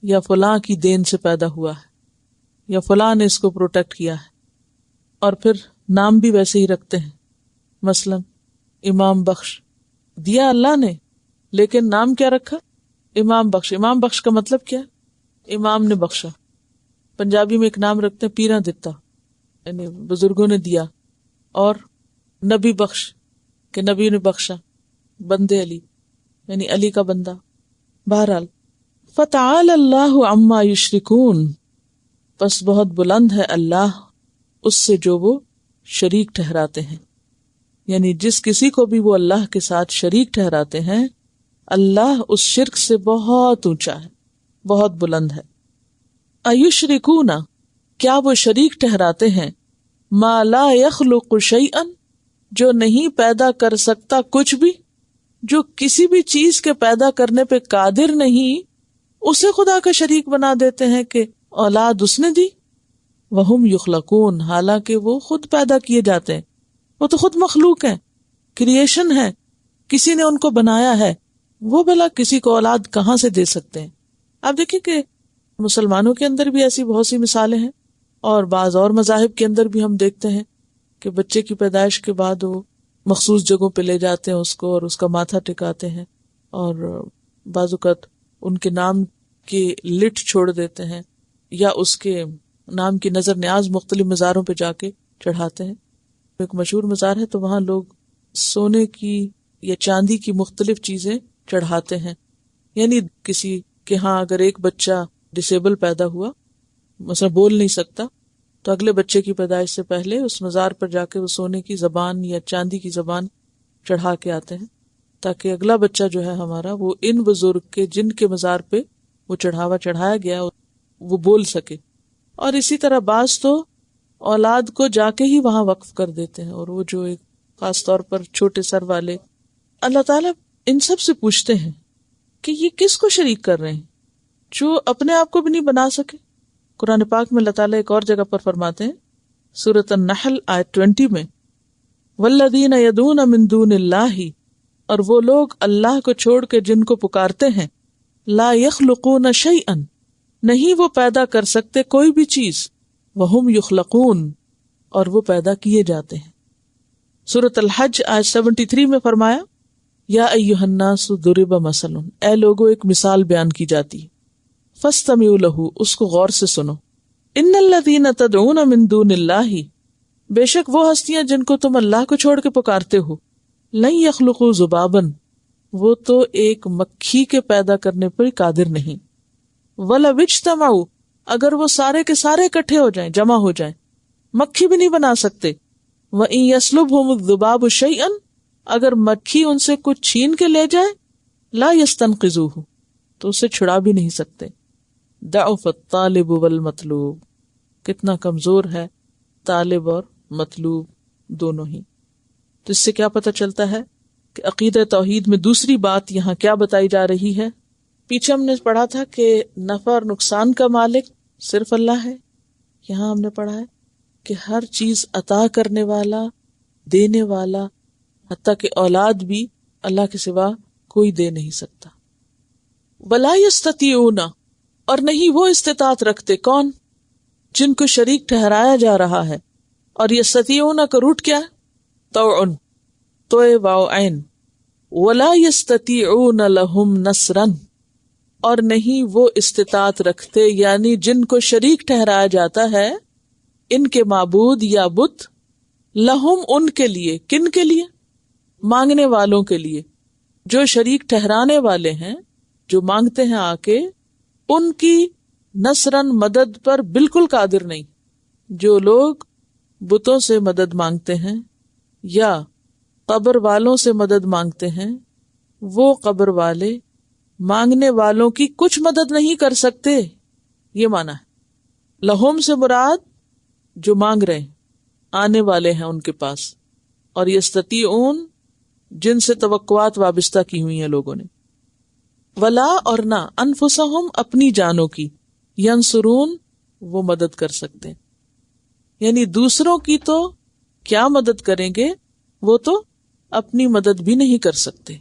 یا فلاں کی دین سے پیدا ہوا ہے یا فلاں نے اس کو پروٹیکٹ کیا ہے، اور پھر نام بھی ویسے ہی رکھتے ہیں. مثلا امام بخش دیا اللہ نے، لیکن نام کیا رکھا؟ امام بخش. امام بخش کا مطلب کیا ہے؟ امام نے بخشا. پنجابی میں ایک نام رکھتے ہیں پیرا دتا، یعنی بزرگوں نے دیا، اور نبی بخش کہ نبی نے بخشا، بندے علی یعنی علی کا بندہ. بہرحال فتعال اللہ عما یشرکون، پس بہت بلند ہے اللہ اس سے جو وہ شریک ٹھہراتے ہیں. یعنی جس کسی کو بھی وہ اللہ کے ساتھ شریک ٹھہراتے ہیں، اللہ اس شرک سے بہت اونچا ہے، بہت بلند ہے. ایشرکون، کیا وہ شریک ٹھہراتے ہیں، ما لا یخلق شیئا، جو نہیں پیدا کر سکتا کچھ بھی، جو کسی بھی چیز کے پیدا کرنے پہ قادر نہیں، اسے خدا کا شریک بنا دیتے ہیں کہ اولاد اس نے دی. وہم یخلقون، حالانکہ وہ خود پیدا کیے جاتے ہیں، وہ تو خود مخلوق ہیں، کریشن ہے، کسی نے ان کو بنایا ہے، وہ بھلا کسی کو اولاد کہاں سے دے سکتے ہیں. آپ دیکھیں کہ مسلمانوں کے اندر بھی ایسی بہت سی مثالیں ہیں، اور بعض اور مذاہب کے اندر بھی ہم دیکھتے ہیں کہ بچے کی پیدائش کے بعد وہ مخصوص جگہوں پہ لے جاتے ہیں اس کو اور اس کا ماتھا ٹکاتے ہیں، اور بعض اوقات ان کے نام کی لٹ چھوڑ دیتے ہیں یا اس کے نام کی نظر نیاز مختلف مزاروں پہ جا کے چڑھاتے ہیں. ایک مشہور مزار ہے تو وہاں لوگ سونے کی یا چاندی کی مختلف چیزیں چڑھاتے ہیں. یعنی کسی کے ہاں اگر ایک بچہ ڈسیبل پیدا ہوا، مثلا بول نہیں سکتا، تو اگلے بچے کی پیدائش سے پہلے اس مزار پر جا کے وہ سونے کی زبان یا چاندی کی زبان چڑھا کے آتے ہیں، تاکہ اگلا بچہ جو ہے ہمارا وہ ان بزرگ کے جن کے مزار پہ وہ چڑھاوا چڑھایا گیا وہ بول سکے. اور اسی طرح بعض تو اولاد کو جا کے ہی وہاں وقف کر دیتے ہیں. اور وہ جو ایک خاص طور پر چھوٹے سر والے، اللہ تعالیٰ ان سب سے پوچھتے ہیں کہ یہ کس کو شریک کر رہے ہیں جو اپنے آپ کو بھی نہیں بنا سکے. قرآن پاک میں اللہ تعالیٰ ایک اور جگہ پر فرماتے ہیں سورۃ النحل آیت 20 میں، والذین یدعون من دون اللہ، اور وہ لوگ اللہ کو چھوڑ کے جن کو پکارتے ہیں، لا یخلقون شیئا، نہیں وہ پیدا کر سکتے کوئی بھی چیز، وہم یخلقون، اور وہ پیدا کیے جاتے ہیں. سورۃ الحج آیت 73 میں فرمایا، یا ایھا الناس ضرب مثل، اے لوگو ایک مثال بیان کی جاتی ہے، فاستمعوا لہ، اس کو غور سے سنو. ان الذین تدعون من دون اللہ، بے شک وہ ہستیاں جن کو تم اللہ کو چھوڑ کے پکارتے ہو، لن یخلقوا ذبابا، وہ تو ایک مکھی کے پیدا کرنے پر قادر نہیں. ولو اجتمعوا، اگر وہ سارے کے سارے اکٹھے ہو جائیں، جمع ہو جائیں، مکھی بھی نہیں بنا سکتے. وَإِن يَسْلُبْهُمُ الذُّبَابُ شَيْئًا، اگر مکھی ان سے کچھ چھین کے لے جائے، لا يَسْتَنْقِذُوهُ، تو اسے چھڑا بھی نہیں سکتے. ضعف الطالب والمطلوب، کتنا کمزور ہے طالب اور مطلوب دونوں ہی. تو اس سے کیا پتہ چلتا ہے کہ عقیدہ توحید میں دوسری بات یہاں کیا بتائی جا رہی ہے. پیچھے ہم نے پڑھا تھا کہ نفع اور نقصان کا مالک صرف اللہ ہے. یہاں ہم نے پڑھا ہے کہ ہر چیز عطا کرنے والا، دینے والا، حتیٰ کہ اولاد بھی اللہ کے سوا کوئی دے نہیں سکتا. ولا یستطیعون، اور نہیں وہ استطاعت رکھتے، کون؟ جن کو شریک ٹھہرایا جا رہا ہے. اور یستطیعون کا روٹ کیا ہے؟ طوعن، توئے واو عین. ولا یستطیعون لہم نصرا، اور نہیں وہ استطاعت رکھتے، یعنی جن کو شریک ٹھہرایا جاتا ہے ان کے معبود یا بت، لہم ان کے لیے، کن کے لیے؟ مانگنے والوں کے لیے. جو شریک ٹھہرانے والے ہیں، جو مانگتے ہیں آ کے، ان کی نصرن مدد پر بالکل قادر نہیں. جو لوگ بتوں سے مدد مانگتے ہیں یا قبر والوں سے مدد مانگتے ہیں، وہ قبر والے مانگنے والوں کی کچھ مدد نہیں کر سکتے. یہ معنی ہے. لہم سے مراد جو مانگ رہے ہیں، آنے والے ہیں ان کے پاس، اور یستطیعون جن سے توقعات وابستہ کی ہوئی ہیں لوگوں نے. ولا، اور نہ، انفسہم اپنی جانوں کی، ینصرون وہ مدد کر سکتے ہیں. یعنی دوسروں کی تو کیا مدد کریں گے، وہ تو اپنی مدد بھی نہیں کر سکتے.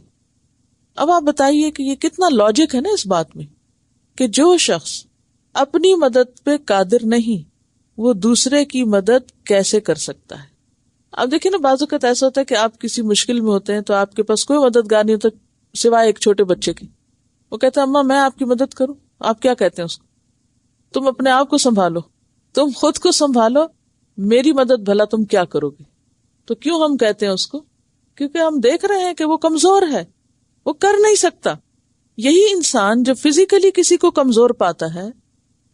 اب آپ بتائیے کہ یہ کتنا لاجک ہے نا اس بات میں کہ جو شخص اپنی مدد پہ قادر نہیں، وہ دوسرے کی مدد کیسے کر سکتا ہے. اب دیکھیں نا، بعض اوقات ایسا ہوتا ہے کہ آپ کسی مشکل میں ہوتے ہیں تو آپ کے پاس کوئی مددگار نہیں ہوتا سوائے ایک چھوٹے بچے کی. وہ کہتا ہے اماں میں آپ کی مدد کروں. آپ کیا کہتے ہیں اس کو؟ تم اپنے آپ کو سنبھالو، تم خود کو سنبھالو، میری مدد بھلا تم کیا کرو گے. تو کیوں ہم کہتے ہیں اس کو؟ کیونکہ ہم دیکھ رہے ہیں کہ وہ کمزور ہے، وہ کر نہیں سکتا. یہی انسان جب فزیکلی کسی کو کمزور پاتا ہے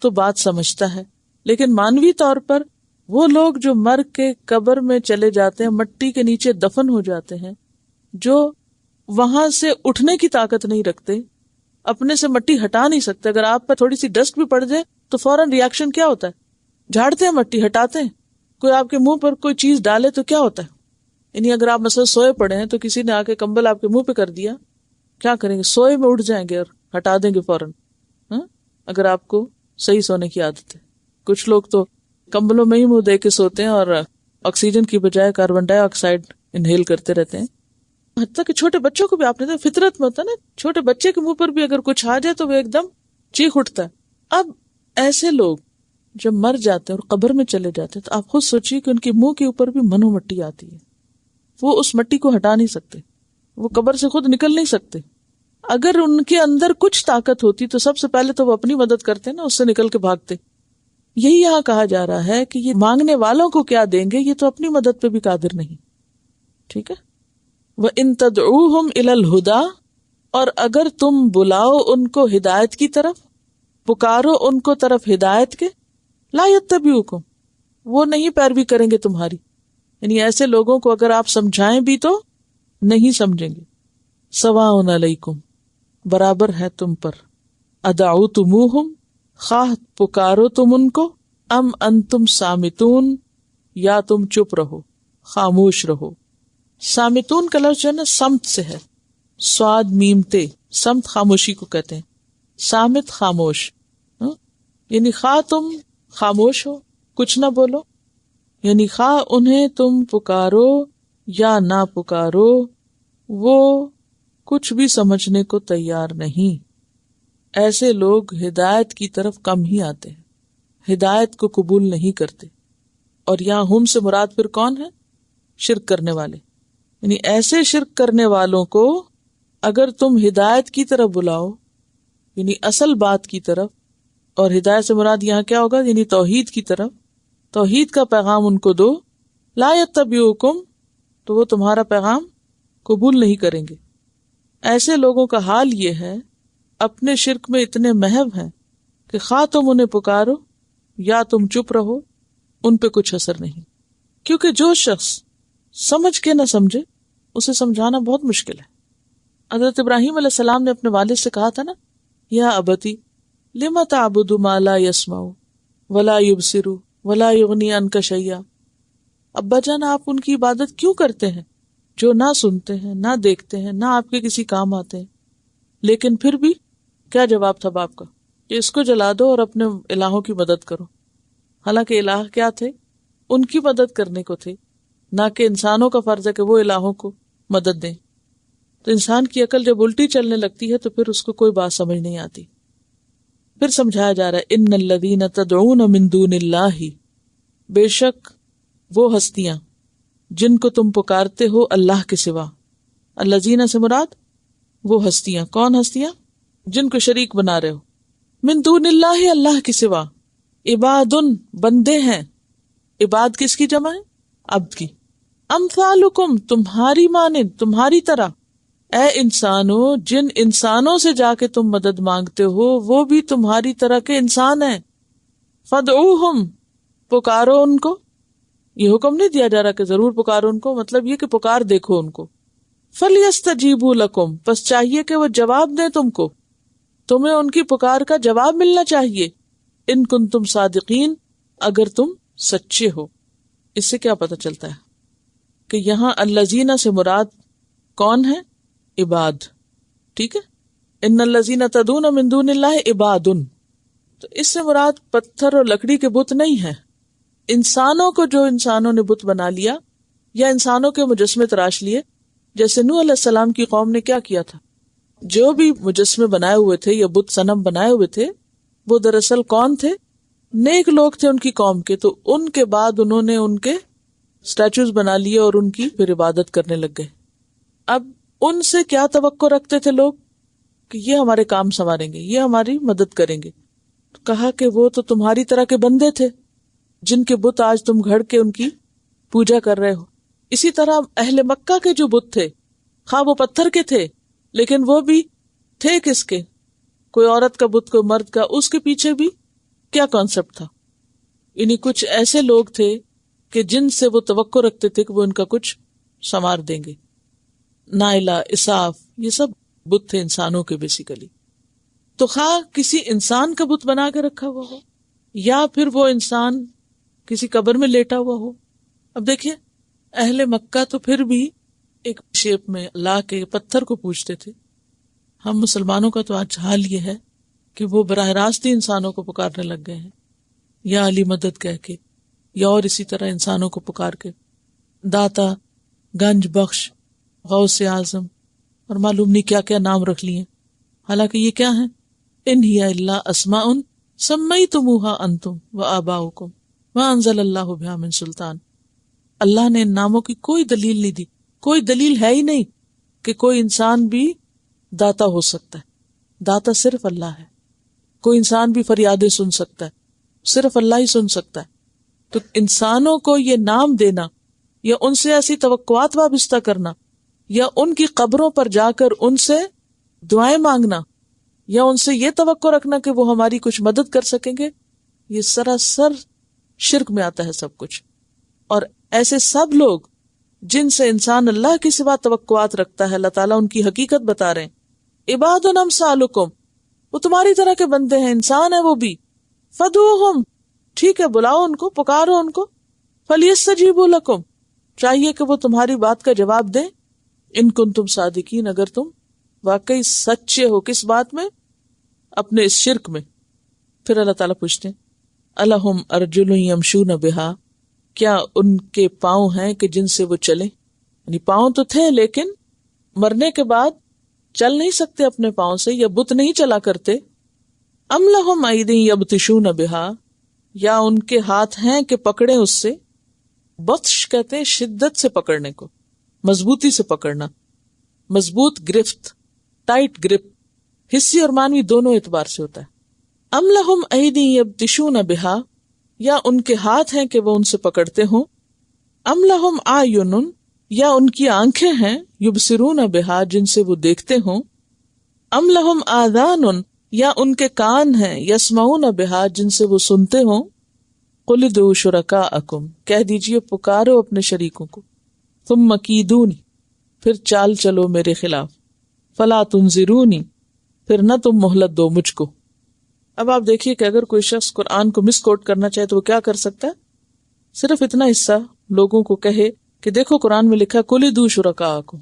تو بات سمجھتا ہے. لیکن مانوی طور پر وہ لوگ جو مر کے قبر میں چلے جاتے ہیں، مٹی کے نیچے دفن ہو جاتے ہیں، جو وہاں سے اٹھنے کی طاقت نہیں رکھتے، اپنے سے مٹی ہٹا نہیں سکتے. اگر آپ پر تھوڑی سی ڈسٹ بھی پڑ جائے تو فوراً ریاکشن کیا ہوتا ہے؟ جھاڑتے ہیں، مٹی ہٹاتے ہیں. کوئی آپ کے منہ پر کوئی چیز ڈالے تو کیا ہوتا ہے؟ یعنی اگر آپ مثلا سوئے پڑے ہیں تو کسی نے آ کے کمبل آپ کے منہ پہ کر دیا، کیا کریں گے؟ سوئے میں اٹھ جائیں گے اور ہٹا دیں گے فوراً. اگر آپ کو صحیح سونے کی عادت ہے. کچھ لوگ تو کمبلوں میں ہی منہ دے کے سوتے ہیں اور آکسیجن کی بجائے کاربن ڈائی آکسائڈ انہیل کرتے رہتے ہیں. حتیٰ کہ چھوٹے بچوں کو بھی آپ نے فطرت میں ہوتا ہے نا، چھوٹے بچے کے منہ پر بھی اگر کچھ آ جائے تو وہ ایک دم چیخ اٹھتا ہے. اب ایسے لوگ جب مر جاتے ہیں اور قبر میں چلے جاتے ہیں تو آپ خود سوچیے کہ ان کے منہ کے اوپر بھی منو مٹی آتی ہے. وہ اس مٹی کو ہٹا نہیں سکتے، وہ قبر سے خود نکل نہیں سکتے. اگر ان کے اندر کچھ طاقت ہوتی تو سب سے پہلے تو وہ اپنی مدد کرتے نا، اس سے نکل کے بھاگتے. یہی یہاں کہا جا رہا ہے کہ یہ مانگنے والوں کو کیا دیں گے، یہ تو اپنی مدد پہ بھی قادر نہیں. ٹھیک ہے. وَإِن تَدْعُوهُمْ إِلَى الْهُدَى، اور اگر تم بلاؤ ان کو ہدایت کی طرف، پکارو ان کو طرف ہدایت کے، لا يَتَّبِعُوكُمْ، وہ نہیں پیروی کریں گے تمہاری. یعنی ایسے لوگوں کو اگر آپ سمجھائیں بھی تو نہیں سمجھیں گے. سواء علیکم، برابر ہے تم پر. ادعوتموہم، خواہ پکارو تم ان کو، ام انتم صامتون، یا تم چپ رہو، خاموش رہو. صامتون کا لفظ جو ہے نا سمت سے ہے، صاد میم تے، سمت خاموشی کو کہتے ہیں، صامت خاموش. یعنی خواہ تم خاموش ہو، کچھ نہ بولو، یعنی خواہ انہیں تم پکارو یا نہ پکارو، وہ کچھ بھی سمجھنے کو تیار نہیں. ایسے لوگ ہدایت کی طرف کم ہی آتے ہیں، ہدایت کو قبول نہیں کرتے. اور یہاں ہم سے مراد پھر کون ہے؟ شرک کرنے والے. یعنی ایسے شرک کرنے والوں کو اگر تم ہدایت کی طرف بلاؤ، یعنی اصل بات کی طرف، اور ہدایت سے مراد یہاں کیا ہوگا؟ یعنی توحید کی طرف، توحید کا پیغام ان کو دو، لا یتبعوکم، تو وہ تمہارا پیغام قبول نہیں کریں گے. ایسے لوگوں کا حال یہ ہے، اپنے شرک میں اتنے محو ہیں کہ خواہ تم انہیں پکارو یا تم چپ رہو، ان پہ کچھ اثر نہیں. کیونکہ جو شخص سمجھ کے نہ سمجھے، اسے سمجھانا بہت مشکل ہے. حضرت ابراہیم علیہ السلام نے اپنے والد سے کہا تھا نا، یا ابتی لم تعبد ما لا يسمع ولا يبصر ولا یغنی عنک شیئا. ابا جان، آپ ان کی عبادت کیوں کرتے ہیں جو نہ سنتے ہیں، نہ دیکھتے ہیں، نہ آپ کے کسی کام آتے ہیں؟ لیکن پھر بھی کیا جواب تھا باپ کا؟ کہ اس کو جلا دو اور اپنے الہوں کی مدد کرو. حالانکہ الہ کیا تھے؟ ان کی مدد کرنے کو تھے، نہ کہ انسانوں کا فرض ہے کہ وہ الہوں کو مدد دیں. تو انسان کی عقل جب الٹی چلنے لگتی ہے تو پھر اس کو کوئی بات سمجھ نہیں آتی. پھر سمجھایا جا رہا ہے، ان الذین تدعون من دون اللہ، بے شک وہ ہستیاں جن کو تم پکارتے ہو اللہ کے سوا. الذین سے مراد وہ ہستیاں، کون ہستیاں؟ جن کو شریک بنا رہے ہو. من دون اللہ، اللہ کے سوا. عباد، بندے ہیں. عباد کس کی جمع ہے؟ عبد کی. امثالکم، تمہاری مانند، تمہاری طرح. اے انسانوں، جن انسانوں سے جا کے تم مدد مانگتے ہو وہ بھی تمہاری طرح کے انسان ہیں. فدعوہم، پکارو ان کو. یہ حکم نہیں دیا جا رہا کہ ضرور پکارو ان کو، مطلب یہ کہ پکار دیکھو ان کو. فلیستجیبوا لکم، پس چاہیے کہ وہ جواب دیں تم کو، تمہیں ان کی پکار کا جواب ملنا چاہیے. ان کنتم صادقین، اگر تم سچے ہو. اس سے کیا پتہ چلتا ہے کہ یہاں الذین سے مراد کون ہے؟ عباد. ٹھیک ہے. ان الذین تدعون من دون اللہ عباد، تو اس سے مراد پتھر اور لکڑی کے بت نہیں ہیں. انسانوں کو جو انسانوں نے بت بنا لیا یا انسانوں کے مجسمے تراش لیے، جیسے نوح علیہ السلام کی قوم نے کیا کیا تھا. جو بھی مجسمے بنائے ہوئے تھے یا بت صنم بنائے ہوئے تھے، وہ دراصل کون تھے؟ نیک لوگ تھے ان کی قوم کے. تو ان کے بعد انہوں نے ان کے سٹیچوز بنا لیے اور ان کی پھر عبادت کرنے لگ گئے. اب ان سے کیا توقع رکھتے تھے لوگ کہ یہ ہمارے کام سنواریں گے، یہ ہماری مدد کریں گے. کہا کہ وہ تو تمہاری طرح کے بندے تھے جن کے بت آج تم گھڑ کے ان کی پوجا کر رہے ہو. اسی طرح اہل مکہ کے جو بت تھے، خواہ وہ پتھر کے تھے لیکن وہ بھی تھے کس کے؟ کوئی عورت کا بت، کوئی مرد کا. اس کے پیچھے بھی کیا کانسیپٹ تھا؟ یعنی کچھ ایسے لوگ تھے کہ جن سے وہ توقع رکھتے تھے کہ وہ ان کا کچھ سنوار دیں گے. نائلہ، اساف، یہ سب بت تھے انسانوں کے بیسیکلی. تو خواہ کسی انسان کا بت بنا کے رکھا ہوا ہو یا پھر وہ انسان کسی قبر میں لیٹا ہوا ہو. اب دیکھیے، اہل مکہ تو پھر بھی ایک شیپ میں لا کے پتھر کو پوجتے تھے. ہم مسلمانوں کا تو آج حال یہ ہے کہ وہ براہ راست ہی انسانوں کو پکارنے لگ گئے ہیں، یا علی مدد کہہ کے، یا اور اسی طرح انسانوں کو پکار کے داتا، گنج بخش، غوث اعظم، اور معلوم نہیں کیا کیا نام رکھ لیے. حالانکہ یہ کیا ہیں؟ ان ہی الا اسماء سمیتموہا انتم وآباؤکم ما انزل اللہ بہا من سلطان. اللہ نے ان ناموں کی کوئی دلیل نہیں دی. کوئی دلیل ہے ہی نہیں کہ کوئی انسان بھی داتا ہو سکتا ہے. داتا صرف اللہ ہے. کوئی انسان بھی فریادیں سن سکتا ہے. صرف اللہ ہی سن سکتا ہے. تو انسانوں کو یہ نام دینا یا ان سے ایسی توقعات وابستہ کرنا یا ان کی قبروں پر جا کر ان سے دعائیں مانگنا یا ان سے یہ توقع رکھنا کہ وہ ہماری کچھ مدد کر سکیں گے، یہ سراسر شرک میں آتا ہے سب کچھ. اور ایسے سب لوگ جن سے انسان اللہ کی سوا توقعات رکھتا ہے، اللہ تعالیٰ ان کی حقیقت بتا رہے ہیں، عباد امثالکم، وہ تمہاری طرح کے بندے ہیں، انسان ہے وہ بھی. فدعوہم، ٹھیک ہے بلاؤ ان کو، پکارو ان کو. فلیستجیبوا لکم، چاہیے کہ وہ تمہاری بات کا جواب دیں. ان کنتم صادقین، اگر تم واقعی سچے ہو. کس بات میں؟ اپنے اس شرک میں. پھر اللہ تعالیٰ پوچھتے ہیں الہم ارجل یمشون بہا، کیا ان کے پاؤں ہیں کہ جن سے وہ چلیں؟ یعنی پاؤں تو تھے لیکن مرنے کے بعد چل نہیں سکتے اپنے پاؤں سے، یا بت نہیں چلا کرتے. ام لہم ایدی یبطشون بہا، یا ان کے ہاتھ ہیں کہ پکڑیں اس سے. بطش کہتے ہیں شدت سے پکڑنے کو، مضبوطی سے پکڑنا، مضبوط گرفت، ٹائٹ گرپ، حسی اور معنوی دونوں اعتبار سے ہوتا ہے. ام لہم ایدی یبطشون بہا، یا ان کے ہاتھ ہیں کہ وہ ان سے پکڑتے ہوں. ام لہم اعین، یا ان کی آنکھیں ہیں یبصرون بہا، جن سے وہ دیکھتے ہوں. ام لہم آذان، یا ان کے کان ہیں یسمعون بہا، جن سے وہ سنتے ہوں. قل ادعوا شرکاءکم، کہہ دیجئے پکارو اپنے شریکوں کو. ثم کیدونی، پھر چال چلو میرے خلاف. فلا تنظرونی، پھر نہ تم مہلت دو مجھ کو. اب آپ دیکھیے کہ اگر کوئی شخص قرآن کو مس کوٹ کرنا چاہے تو وہ کیا کر سکتا ہے؟ صرف اتنا حصہ لوگوں کو کہے کہ دیکھو قرآن میں لکھا قل ادعوا شرکاءکم،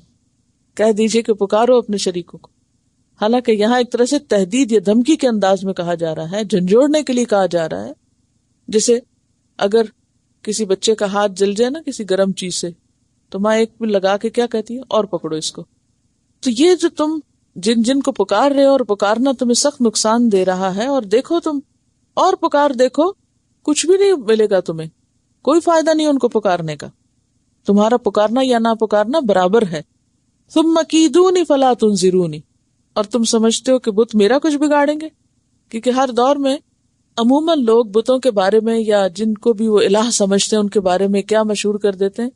کہہ دیجئے کہ پکارو اپنے شریکوں کو. حالانکہ یہاں ایک طرح سے تہدید یا دھمکی کے انداز میں کہا جا رہا ہے، جھنجھوڑنے کے لیے کہا جا رہا ہے. جیسے اگر کسی بچے کا ہاتھ جل جائے نا کسی گرم چیز سے، تو ماں ایک پہ لگا کے کیا کہتی ہے؟ اور پکڑو اس کو. تو یہ جو تم جن جن کو پکار رہے ہو، اور پکارنا تمہیں سخت نقصان دے رہا ہے، اور دیکھو تم اور پکار دیکھو، کچھ بھی نہیں ملے گا تمہیں، کوئی فائدہ نہیں ان کو پکارنے کا. تمہارا پکارنا یا نہ پکارنا برابر ہے. ثم کیدونی فلا تنظرونی، اور تم سمجھتے ہو کہ بت میرا کچھ بگاڑیں گے؟ کیونکہ ہر دور میں عموماً لوگ بتوں کے بارے میں یا جن کو بھی وہ الہ سمجھتے ہیں ان کے بارے میں کیا مشہور کر دیتے ہیں؟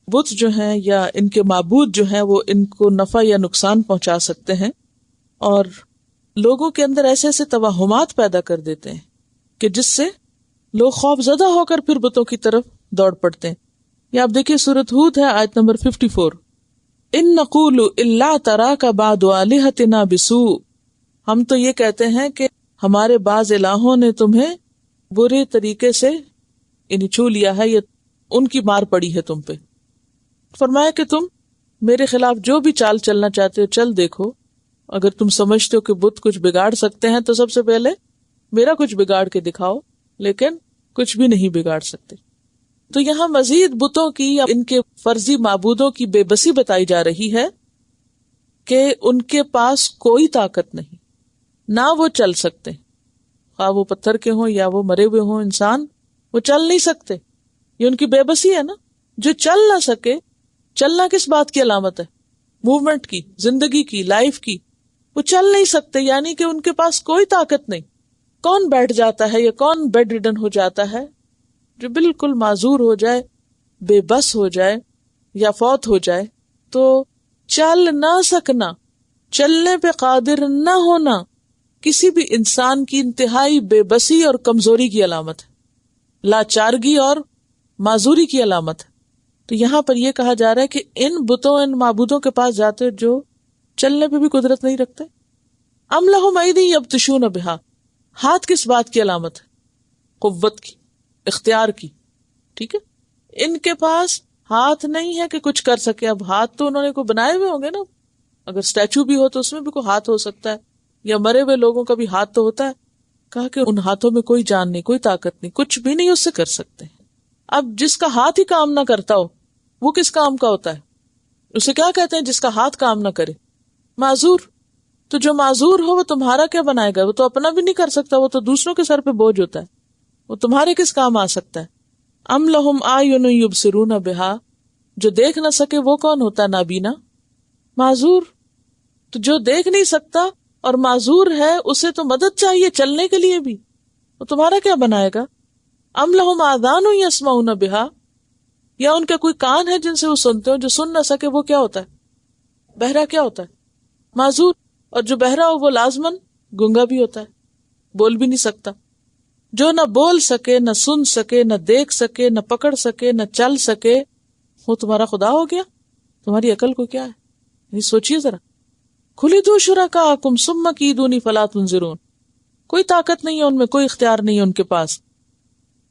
بت جو ہیں یا ان کے معبود جو ہیں وہ ان کو نفع یا نقصان پہنچا سکتے ہیں، اور لوگوں کے اندر ایسے ایسے توہمات پیدا کر دیتے ہیں کہ جس سے لوگ خوف زدہ ہو کر پھر بتوں کی طرف دوڑ پڑتے ہیں. یا آپ دیکھیے سورۃ ہود ہے آیت نمبر 54، ان نقول الا تراک بعض آلہتنا بسوء، ہم تو یہ کہتے ہیں کہ ہمارے بعض الہوں نے تمہیں برے طریقے سے یعنی چھو لیا ہے، یا ان کی مار پڑی ہے تم پہ. فرمایا کہ تم میرے خلاف جو بھی چال چلنا چاہتے ہو چل دیکھو، اگر تم سمجھتے ہو کہ بت کچھ بگاڑ سکتے ہیں تو سب سے پہلے میرا کچھ بگاڑ کے دکھاؤ، لیکن کچھ بھی نہیں بگاڑ سکتے. تو یہاں مزید بتوں کی یا ان کے فرضی معبودوں کی بے بسی بتائی جا رہی ہے کہ ان کے پاس کوئی طاقت نہیں، نہ وہ چل سکتے، خواہ وہ پتھر کے ہوں یا وہ مرے ہوئے ہوں انسان، وہ چل نہیں سکتے. یہ ان کی بے بسی ہے نا. جو چل نہ سکے، چلنا کس بات کی علامت ہے؟ موومنٹ کی، زندگی کی، لائف کی. وہ چل نہیں سکتے یعنی کہ ان کے پاس کوئی طاقت نہیں. کون بیٹھ جاتا ہے یا کون بیڈ ریڈن ہو جاتا ہے؟ جو بالکل معذور ہو جائے، بے بس ہو جائے یا فوت ہو جائے. تو چل نہ سکنا، چلنے پہ قادر نہ ہونا کسی بھی انسان کی انتہائی بے بسی اور کمزوری کی علامت ہے، لاچارگی اور معذوری کی علامت ہے. تو یہاں پر یہ کہا جا رہا ہے کہ ان بتوں، ان معبودوں کے پاس جاتے جو چلنے پہ بھی قدرت نہیں رکھتے. ام لہم ایدی یبطشون بہا، ہاتھ کس بات کی علامت ہے؟ قوت کی، اختیار کی. ٹھیک ہے، ان کے پاس ہاتھ نہیں ہے کہ کچھ کر سکے. اب ہاتھ تو انہوں نے کوئی بنائے ہوئے ہوں گے نا، اگر اسٹیچو بھی ہو تو اس میں بھی کوئی ہاتھ ہو سکتا ہے، یا مرے ہوئے لوگوں کا بھی ہاتھ تو ہوتا ہے. کہا کہ ان ہاتھوں میں کوئی جان نہیں، کوئی طاقت نہیں، کچھ بھی نہیں اس سے کر سکتے. اب جس کا ہاتھ ہی کام نہ کرتا ہو وہ کس کام کا ہوتا ہے؟ اسے کیا کہتے ہیں جس کا ہاتھ کام نہ کرے؟ معذور. تو جو معذور ہو وہ تمہارا کیا بنائے گا؟ وہ تو اپنا بھی نہیں کر سکتا، وہ تو دوسروں کے سر پہ بوجھ ہوتا ہے، وہ تمہارے کس کام آ سکتا ہے؟ ام لہم اعین یبصرون بہا، جو دیکھ نہ سکے وہ کون ہوتا ہے؟ نابینا، معذور. تو جو دیکھ نہیں سکتا اور معذور ہے اسے تو مدد چاہیے چلنے کے لیے بھی. وہ تمہارا کیا بنائے گا؟ ام لہم آذان یسمعون بہا، یا ان کے کوئی کان ہے جن سے وہ سنتے ہو؟ جو سن نہ سکے وہ کیا ہوتا ہے؟ بہرا کیا ہوتا ہے؟ معذور. اور جو بہرا ہو وہ لازمن گنگا بھی ہوتا ہے، بول بھی نہیں سکتا. جو نہ بول سکے، نہ سن سکے، نہ دیکھ سکے، نہ پکڑ سکے، نہ چل سکے، وہ تمہارا خدا ہو گیا؟ تمہاری عقل کو کیا ہے؟ یہ سوچیے ذرا. خلدوا شرکاءکم ثم کیدونی فلا تنظرون. کوئی طاقت نہیں ہے ان میں، کوئی اختیار نہیں ہے ان کے پاس.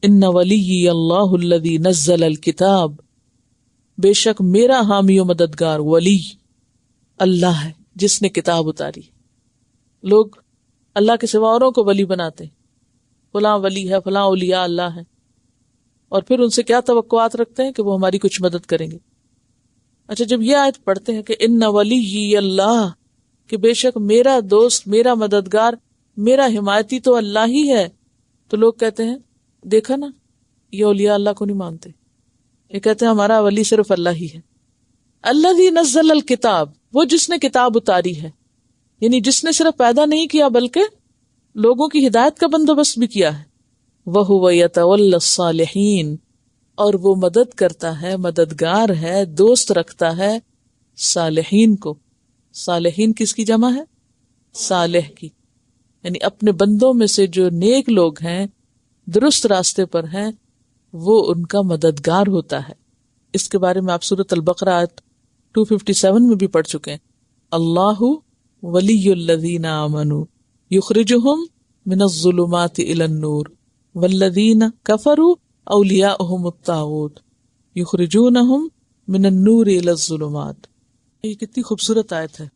ان ولی اللہ الذی نزل الکتاب، بے شک میرا حامی و مددگار ولی اللہ ہے جس نے کتاب اتاری. لوگ اللہ کے سوا اوروں کو ولی بناتے ہیں، فلاں ولی ہے، فلاں اولیاء اللہ ہے، اور پھر ان سے کیا توقعات رکھتے ہیں کہ وہ ہماری کچھ مدد کریں گے. اچھا، جب یہ آیت پڑھتے ہیں کہ ان ولی اللہ، کہ بے شک میرا دوست، میرا مددگار، میرا حمایتی تو اللہ ہی ہے، تو لوگ کہتے ہیں دیکھا نا، یہ اولیاء اللہ کو نہیں مانتے، یہ کہتے ہیں ہمارا ولی صرف اللہ ہی ہے. الذی نزل الکتاب، وہ جس نے کتاب اتاری ہے، یعنی جس نے صرف پیدا نہیں کیا بلکہ لوگوں کی ہدایت کا بندوبست بھی کیا ہے. وَهُوَ يَتَوَلَّى الصَّالِحِينَ، اور وہ مدد کرتا ہے، مددگار ہے، دوست رکھتا ہے صالحین کو. صالحین کس کی جمع ہے؟ صالح کی، یعنی اپنے بندوں میں سے جو نیک لوگ ہیں، درست راستے پر ہیں، وہ ان کا مددگار ہوتا ہے. اس کے بارے میں آپ سورۃ البقرہ آیت 257 میں بھی پڑھ چکے ہیں. اللہ ولی الذین آمنوا یخرجہم من الظلمات الی النور والذین کفروا اولیاؤہم الطاغوت یخرجونہم من النور الی الظلمات. یہ کتنی خوبصورت آیت ہے.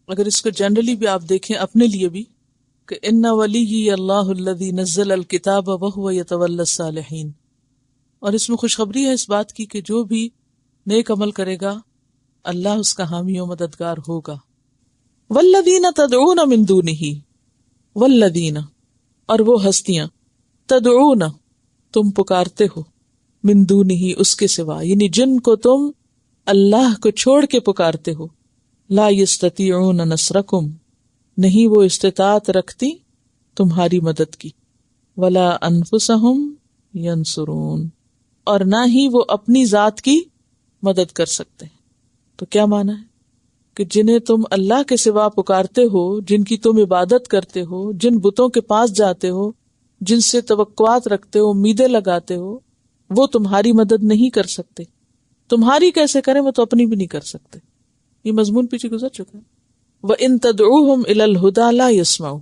اگر اس کو جنرلی بھی آپ دیکھیں اپنے لیے بھی، کہ ان ولی اللہ الذی نزل الکتاب وہو یتولی الصالحین، اور اس میں خوشخبری ہے اس بات کی کہ جو بھی نیک عمل کرے گا اللہ اس کا حامی و مددگار ہوگا. والذین تدعون من دونہ، والذین، اور وہ ہستیاں، تدعون، تم پکارتے ہو، من دونہ، اس کے سوا، یعنی جن کو تم اللہ کو چھوڑ کے پکارتے ہو. لا یستطیعون نصرکم، نہیں وہ استطاعت رکھتی تمہاری مدد کی. ولا انفسہم ینصرون، اور نہ ہی وہ اپنی ذات کی مدد کر سکتے. تو کیا معنی ہے؟ کہ جنہیں تم اللہ کے سوا پکارتے ہو، جن کی تم عبادت کرتے ہو، جن بتوں کے پاس جاتے ہو، جن سے توقعات رکھتے ہو، امیدیں لگاتے ہو، وہ تمہاری مدد نہیں کر سکتے. تمہاری کیسے کریں، وہ تو اپنی بھی نہیں کر سکتے. یہ مضمون پیچھے گزر چکا ہے. وَإِن تَدْعُوهُمْ إِلَى الْهُدَى لَا يَسْمَعُوا،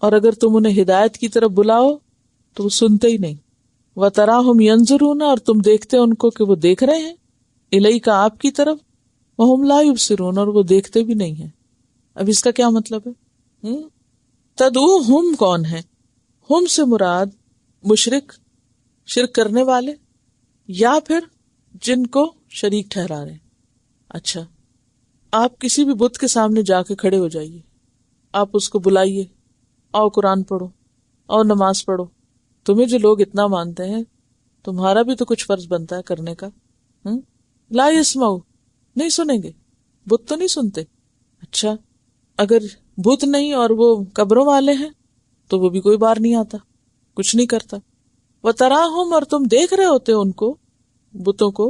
اور اگر تم انہیں ہدایت کی طرف بلاؤ تو وہ سنتے ہی نہیں. وَتَرَاهُمْ يَنظُرُونَ، اور تم دیکھتے ان کو کہ وہ دیکھ رہے ہیں، إِلَيْكَ، آپ کی طرف، وَهُمْ لَا يُبْصِرُونَ، اور وہ دیکھتے بھی نہیں ہیں. اب اس کا کیا مطلب ہے؟ تدعوہم کون ہے؟ ہم سے مراد مشرک، شرک کرنے والے، یا پھر جن کو شریک ٹھہرا رہے ہیں. اچھا، آپ کسی بھی بت کے سامنے جا کے کھڑے ہو جائیے، آپ اس کو بلائیے، آؤ قرآن پڑھو، آؤ نماز پڑھو. تمہیں جو لوگ اتنا مانتے ہیں، تمہارا بھی تو کچھ فرض بنتا ہے کرنے کا. لا یسمعوا، نہیں سنیں گے، بت تو نہیں سنتے. اچھا، اگر بت نہیں اور وہ قبروں والے ہیں تو وہ بھی کوئی بار نہیں آتا، کچھ نہیں کرتا. وَتَرَاهُمْ، اور تم دیکھ رہے ہوتے ان کو، بتوں کو،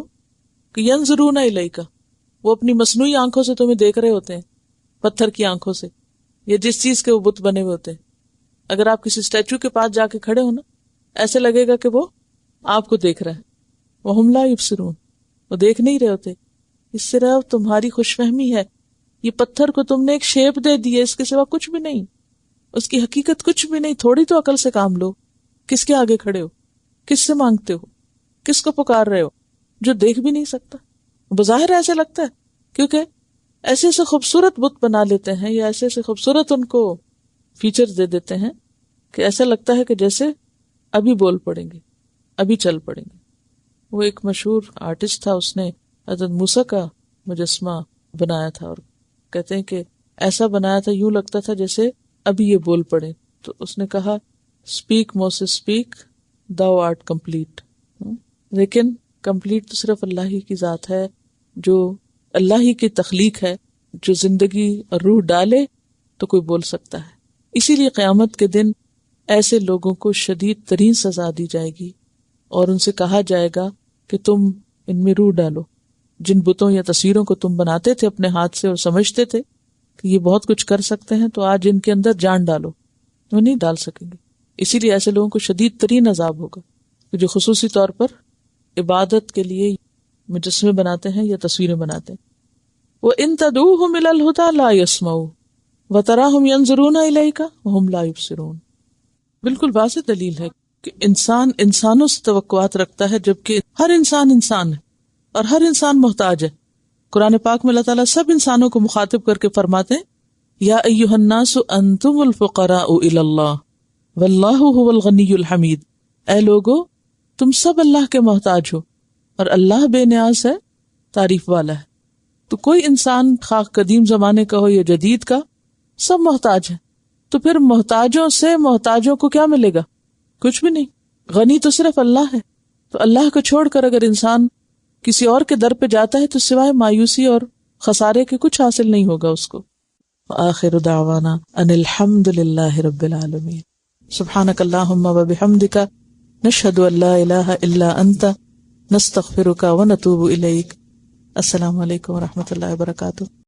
کہ ينظرون إِلَيْكَ، وہ اپنی مصنوعی آنکھوں سے تمہیں دیکھ رہے ہوتے ہیں، پتھر کی آنکھوں سے، یا جس چیز کے وہ بت بنے ہوئے ہوتے ہیں. اگر آپ کسی اسٹیچو کے پاس جا کے کھڑے ہو نا، ایسے لگے گا کہ وہ آپ کو دیکھ رہا ہے. وَهُمْ لَا يُبْصِرُونَ، وہ دیکھ نہیں رہے ہوتے. اس سے صرف تمہاری خوش فہمی ہے. یہ پتھر کو تم نے ایک شیپ دے دی ہے، اس کے سوا کچھ بھی نہیں، اس کی حقیقت کچھ بھی نہیں. تھوڑی تو عقل سے کام لو. کس کے آگے کھڑے ہو؟ کس سے مانگتے ہو؟ کس کو پکار رہے ہو جو دیکھ بھی نہیں سکتا؟ بظاہر ایسے لگتا ہے، کیونکہ ایسے ایسے خوبصورت بت بنا لیتے ہیں، یا ایسے ایسے خوبصورت ان کو فیچر دے دیتے ہیں کہ ایسا لگتا ہے کہ جیسے ابھی بول پڑیں گے، ابھی چل پڑیں گے. وہ ایک مشہور آرٹسٹ تھا، اس نے حضرت موسیٰ کا مجسمہ بنایا تھا، اور کہتے ہیں کہ ایسا بنایا تھا یوں لگتا تھا جیسے ابھی یہ بول پڑے. تو اس نے کہا، اسپیک موسیٰ اسپیک، thou art complete. لیکن کمپلیٹ تو صرف اللہ ہی کی ذات ہے، جو اللہ ہی کی تخلیق ہے، جو زندگی اور روح ڈالے تو کوئی بول سکتا ہے. اسی لیے قیامت کے دن ایسے لوگوں کو شدید ترین سزا دی جائے گی اور ان سے کہا جائے گا کہ تم ان میں روح ڈالو. جن بتوں یا تصویروں کو تم بناتے تھے اپنے ہاتھ سے اور سمجھتے تھے کہ یہ بہت کچھ کر سکتے ہیں، تو آج ان کے اندر جان ڈالو. وہ نہیں ڈال سکیں گے. اسی لیے ایسے لوگوں کو شدید ترین عذاب ہوگا جو خصوصی طور پر عبادت کے لیے مجسمے بناتے ہیں یا تصویریں بناتے ہیں. وَإِن تَدْعُوهُمْ إِلَى الْهُدَى لَا يَسْمَعُوا وَتَرَاهُمْ يَنظُرُونَ إِلَيْكَ وَهُمْ لَا يُبْصِرُونَ. بالکل واضح دلیل ہے کہ انسان انسانوں سے توقعات رکھتا ہے، جبکہ ہر انسان انسان ہے اور ہر انسان محتاج ہے. قرآن پاک میں اللہ تعالیٰ سب انسانوں کو مخاطب کر کے فرماتے ہیں یا ایھا الناس انتم الفقراء الی اللہ واللہ هو الغنی الحمید. اے لوگو تم سب اللہ کے محتاج ہو اور اللہ بے نیاز ہے، تعریف والا ہے. تو کوئی انسان خواہ قدیم زمانے کا ہو یا جدید کا، سب محتاج ہے. تو پھر محتاجوں سے محتاجوں کو کیا ملے گا؟ کچھ بھی نہیں. غنی تو صرف اللہ ہے. تو اللہ کو چھوڑ کر اگر انسان کسی اور کے در پہ جاتا ہے تو سوائے مایوسی اور خسارے کے کچھ حاصل نہیں ہوگا اس کو. وآخر دعوانا ان الحمد للہ رب العالمین. سبحانک اللہم وبحمدک نشہد ان لا الہ الا انت نستغفرک ونتوب الیک. السلام علیکم ورحمۃ اللہ وبرکاتہ.